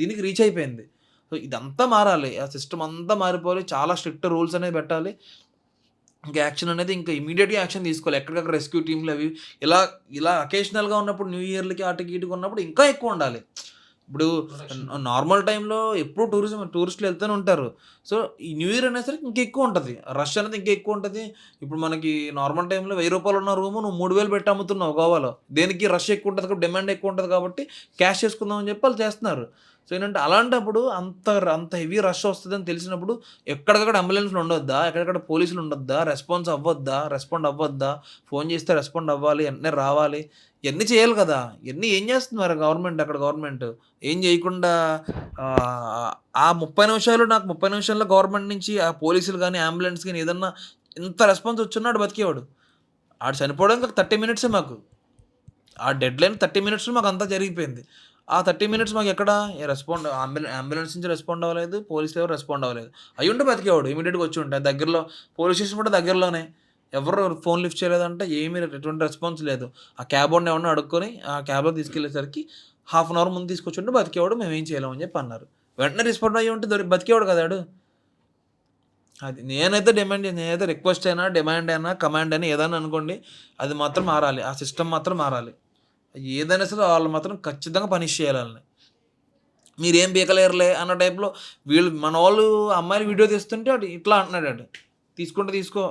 దీనికి రీచ్ అయిపోయింది. సో ఇదంతా మారాలి, ఆ సిస్టమ్ అంతా మారిపోవాలి, చాలా స్ట్రిక్ట్ రూల్స్ అనేది పెట్టాలి. ఇంకా యాక్షన్ అనేది ఇంకా ఇమీడియట్గా యాక్షన్ తీసుకోవాలి. ఎక్కడికక్కడ రెస్క్యూ టీంలు అవి ఇలా అకేషనల్గా ఉన్నప్పుడు, న్యూ ఇయర్లకి ఆటకి ఇటుకు ఉన్నప్పుడు ఇంకా ఎక్కువ ఉండాలి. ఇప్పుడు నార్మల్ టైంలో ఎప్పుడు టూరిస్టులు వెళ్తూనే ఉంటారు. సో ఈ న్యూ ఇయర్ అనేసరికి ఇంకా ఎక్కువ ఉంటుంది, రష్ అనేది ఇంకా ఎక్కువ ఉంటుంది. ఇప్పుడు మనకి నార్మల్ టైంలో 1000 రూపాయలు ఉన్న రూము నువ్వు 3000 పెట్టి అమ్ముతున్నావు గోవాలో. దేనికి రష్ ఎక్కువ ఉంటుంది కాబట్టి, డిమాండ్ ఎక్కువ ఉంటుంది కాబట్టి క్యాష్ చేసుకుందామని చెప్పి వాళ్ళు చేస్తున్నారు. సో ఏంటంటే అలాంటప్పుడు అంత హెవీ రష్ వస్తుందని తెలిసినప్పుడు ఎక్కడికక్కడ అంబులెన్స్లు ఉండొద్దా, ఎక్కడికక్కడ పోలీసులు ఉండొద్దా, రెస్పాండ్ అవ్వద్దా, ఫోన్ చేస్తే రెస్పాండ్ అవ్వాలి, వెంటనే రావాలి, ఇవన్నీ చేయాలి కదా. ఇవన్నీ ఏం చేస్తున్నారు గవర్నమెంట్ ఏం చేయకుండా ఆ 30 నిమిషాలు నాకు 30 నిమిషాల్లో గవర్నమెంట్ నుంచి ఆ పోలీసులు కానీ అంబులెన్స్ కానీ ఏదన్నా ఇంత రెస్పాన్స్ వచ్చున్నాడు బతికేవాడు. ఆడు చనిపోవడానికి 30 మినిట్సే మాకు, ఆ డెడ్ లైన్ 30 మినిట్స్లో మాకు అంతా జరిగిపోయింది. ఆ 30 మినిట్స్ మాకు ఎక్కడ అంబులెన్స్ నుంచి రెస్పాండ్ అవ్వలేదు, పోలీసులు ఎవరు రెస్పాండ్ అవ్వలేదు. అవి ఉంటే బతికేవాడు, ఇమీడియట్గా వచ్చి ఉంటాయి. దగ్గరలో పోలీస్ స్టేషన్ కూడా దగ్గరలోనే, ఎవరు ఫోన్ లిఫ్ట్ చేయలేదంటే ఏమీ ఎటువంటి రెస్పాన్స్ లేదు. ఆ క్యాబ్ వాడిని ఎవరిని అడుక్కొని ఆ క్యాబ్లో తీసుకెళ్ళేసరికి 1/2 అవర్ ముందు తీసుకొచ్చుంటే బతికేవాడు, మేము ఏం చేయలేమని చెప్పి అన్నారు. వెంటనే రెస్పాండ్ అయ్యి ఉంటే బతికేవాడు కదాడు. అది నేనైతే రిక్వెస్ట్ అయినా, డిమాండ్ అయినా, కమాండ్ అయినా ఏదైనా అనుకోండి, అది మాత్రం మారాలి, ఆ సిస్టమ్ మాత్రం మారాలి. ఏదైనా సరే వాళ్ళు మాత్రం ఖచ్చితంగా పనిష్ చేయాలి వాళ్ళని. మీరేం పీకలేరులే అన్న టైప్లో మన వాళ్ళు అమ్మాయిలు వీడియో తీస్తుంటే అటు ఇట్లా అంటున్నాడు, తీసుకో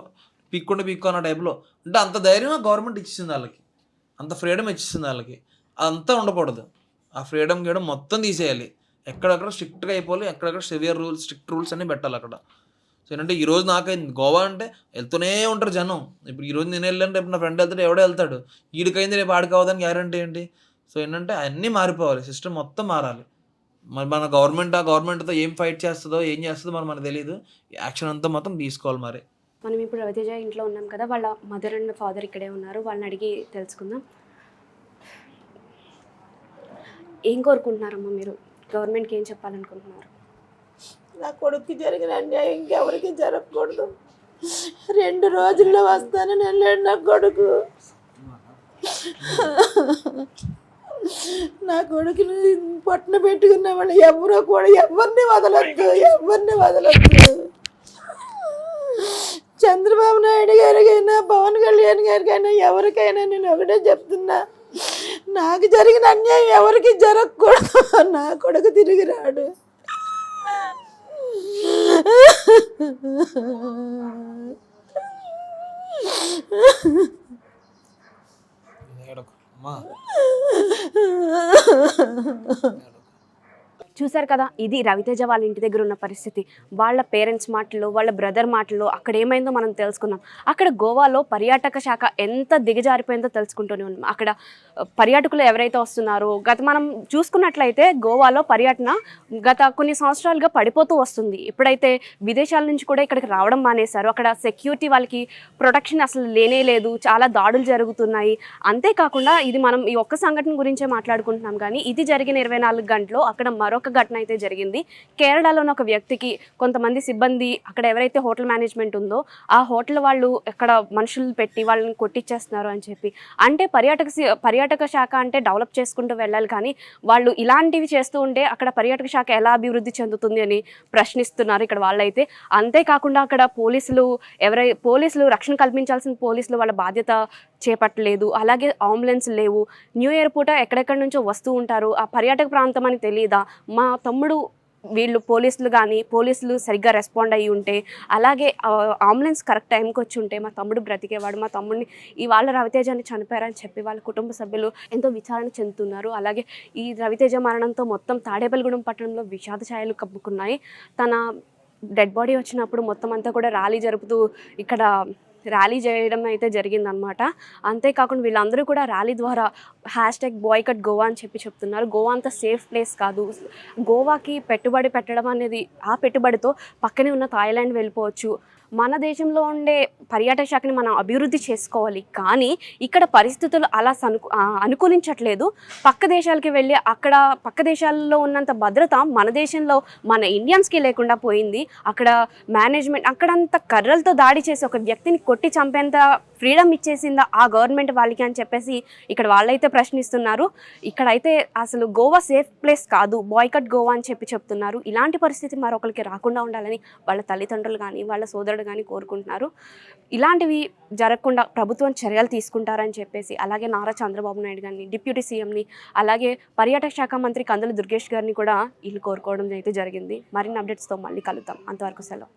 పీక్కో అన్న టైప్లో. అంటే అంత ధైర్యం గవర్నమెంట్ ఇచ్చింది వాళ్ళకి, అంత ఫ్రీడమ్ ఇచ్చేసింది వాళ్ళకి. అదంతా ఉండకూడదు, ఆ ఫ్రీడమ్ మొత్తం తీసేయాలి. ఎక్కడెక్కడ స్ట్రిక్ట్గా అయిపోవాలి, ఎక్కడెక్కడ స్ట్రిక్ట్ రూల్స్ అన్నీ పెట్టాలి అక్కడ. సో ఏంటంటే ఈరోజు నాకైంది గోవా అంటే వెళ్తూనే ఉంటారు జనం. ఇప్పుడు ఈరోజు నేను వెళ్ళాను, రేపు నా ఫ్రెండ్ వెళ్తాడు, ఎవడో వెళ్తాడు. వీడికైంది రేపు ఆడికి అవ్వదని గ్యారంటీ ఏంటి? సో ఏంటంటే అన్నీ మారిపోవాలి, సిస్టమ్ మొత్తం మారాలి. మరి మన గవర్నమెంట్తో ఏం ఫైట్ చేస్తుందో ఏం చేస్తుందో మనకు తెలియదు. యాక్షన్ అంతా మొత్తం తీసుకోవాలి. మరి మనం ఇప్పుడు రవితేజ ఇంట్లో ఉన్నాం కదా, వాళ్ళ మదర్ అండ్ ఫాదర్ ఇక్కడే ఉన్నారు, వాళ్ళని అడిగి తెలుసుకుందాం. ఏం కోరుకుంటున్నారమ్మా మీరు? గవర్నమెంట్కి ఏం చెప్పాలనుకుంటున్నారు? నా కొడుక్కి జరిగిన అన్యాయం ఇంకెవరికి జరగకూడదు. 2 రోజుల్లో వస్తానని వెళ్ళాడు నా కొడుకు. నా కొడుకుని పొట్టన పెట్టుకున్న వాళ్ళు ఎవరో కూడా ఎవరిని వదలొద్దు. చంద్రబాబు నాయుడు గారికైనా, పవన్ కళ్యాణ్ గారికైనా, ఎవరికైనా నేను ఒకటే చెప్తున్నా, నాకు జరిగిన అన్యాయం ఎవరికి జరగకూడదు. నా కొడుకు తిరిగి రాడు. చూశారు కదా, ఇది రవితేజ వాళ్ళ ఇంటి దగ్గర ఉన్న పరిస్థితి. వాళ్ళ పేరెంట్స్ మాటలు, వాళ్ళ బ్రదర్ మాటలు, అక్కడ ఏమైందో మనం తెలుసుకున్నాం. అక్కడ గోవాలో పర్యాటక శాఖ ఎంత దిగజారిపోయిందో తెలుసుకుంటూనే ఉన్నాం. అక్కడ పర్యాటకులు ఎవరైతే వస్తున్నారో, మనం చూసుకున్నట్లయితే గోవాలో పర్యటన గత కొన్ని సంవత్సరాలుగా పడిపోతూ వస్తుంది. ఇప్పుడైతే విదేశాల నుంచి కూడా ఇక్కడికి రావడం మానేశారు. అక్కడ సెక్యూరిటీ వాళ్ళకి ప్రొటెక్షన్ అసలు లేనే లేదు, చాలా దాడులు జరుగుతున్నాయి. అంతేకాకుండా ఇది మనం ఈ ఒక్క సంఘటన గురించే మాట్లాడుకుంటున్నాం, కానీ ఇది జరిగిన 24 గంటలో అక్కడ మరొక ఘటన అయితే జరిగింది. కేరళలోని ఒక వ్యక్తికి కొంతమంది సిబ్బంది, అక్కడ ఎవరైతే హోటల్ మేనేజ్మెంట్ ఉందో ఆ హోటల్ వాళ్ళు ఎక్కడ మనుషులు పెట్టి వాళ్ళని కొట్టిచ్చేస్తున్నారు అని చెప్పి. అంటే పర్యాటక శాఖ అంటే డెవలప్ చేసుకుంటూ వెళ్ళాలి, కానీ వాళ్ళు ఇలాంటివి చేస్తూ ఉంటే అక్కడ పర్యాటక శాఖ ఎలా అభివృద్ధి చెందుతుంది అని ప్రశ్నిస్తున్నారు ఇక్కడ వాళ్ళైతే. అంతేకాకుండా అక్కడ పోలీసులు రక్షణ కల్పించాల్సిన పోలీసులు వాళ్ళ బాధ్యత చేపట్టలేదు. అలాగే అంబులెన్స్ లేవు. న్యూ ఇయర్ పూట ఎక్కడెక్కడి నుంచో వస్తూ ఉంటారు. ఆ పర్యాటక ప్రాంతం అని తెలియదా? మా తమ్ముడు పోలీసులు సరిగ్గా రెస్పాండ్ అయ్యి ఉంటే, అలాగే అంబులెన్స్ కరెక్ట్ టైంకి వచ్చి ఉంటే మా తమ్ముడు బ్రతికేవాడు. మా తమ్ముడిని ఇవాళ రవితేజని చనిపోయారని చెప్పి వాళ్ళ కుటుంబ సభ్యులు ఎంతో విచారణ చెందుతున్నారు. అలాగే ఈ రవితేజ మరణంతో మొత్తం తాడేపల్లిగూడెం పట్టణంలో విషాద ఛాయలు కప్పుకున్నాయి. తన డెడ్ బాడీ వచ్చినప్పుడు మొత్తం అంతా కూడా ర్యాలీ చేయడం అయితే జరిగిందనమాట. అంతేకాకుండా వీళ్ళందరూ కూడా ర్యాలీ ద్వారా #బాయ్కట్ గోవా అని చెప్తున్నారు. గోవా అంత సేఫ్ ప్లేస్ కాదు. గోవాకి పెట్టుబడి పెట్టడం అనేది, ఆ పెట్టుబడితో పక్కనే ఉన్న థాయిలాండ్ వెళ్ళిపోవచ్చు. మన దేశంలో ఉండే పర్యాటక శాఖని మనం అభివృద్ధి చేసుకోవాలి, కానీ ఇక్కడ పరిస్థితులు అలా అనుకూలించట్లేదు. పక్క దేశాలకి వెళ్ళి అక్కడ పక్క దేశాల్లో ఉన్నంత భద్రత మన దేశంలో మన ఇండియన్స్కి లేకుండా పోయింది. అక్కడ మేనేజ్మెంట్ అక్కడంత కర్రలతో దాడి చేసి ఒక వ్యక్తిని కొట్టి చంపేంత ఫ్రీడమ్ ఇచ్చేసిందా ఆ గవర్నమెంట్ వాళ్ళకి అని చెప్పేసి ఇక్కడ వాళ్ళైతే ప్రశ్నిస్తున్నారు. ఇక్కడైతే అసలు గోవా సేఫ్ ప్లేస్ కాదు, బాయ్కట్ గోవా అని చెప్తున్నారు. ఇలాంటి పరిస్థితి మరొకరికి రాకుండా ఉండాలని వాళ్ళ తల్లిదండ్రులు కానీ వాళ్ళ సోదరుడు కానీ కోరుకుంటున్నారు. ఇలాంటివి జరగకుండా ప్రభుత్వం చర్యలు తీసుకుంటారని చెప్పేసి, అలాగే నారా చంద్రబాబు నాయుడు గారిని, డిప్యూటీ సీఎంని, అలాగే పర్యాటక శాఖ మంత్రి కందుల దుర్గేష్ గారిని కూడా వీళ్ళు కోరుకోవడం అయితే జరిగింది. మరిన్ని అప్డేట్స్తో మళ్ళీ కలుద్దాం. అంతవరకు సెలవు.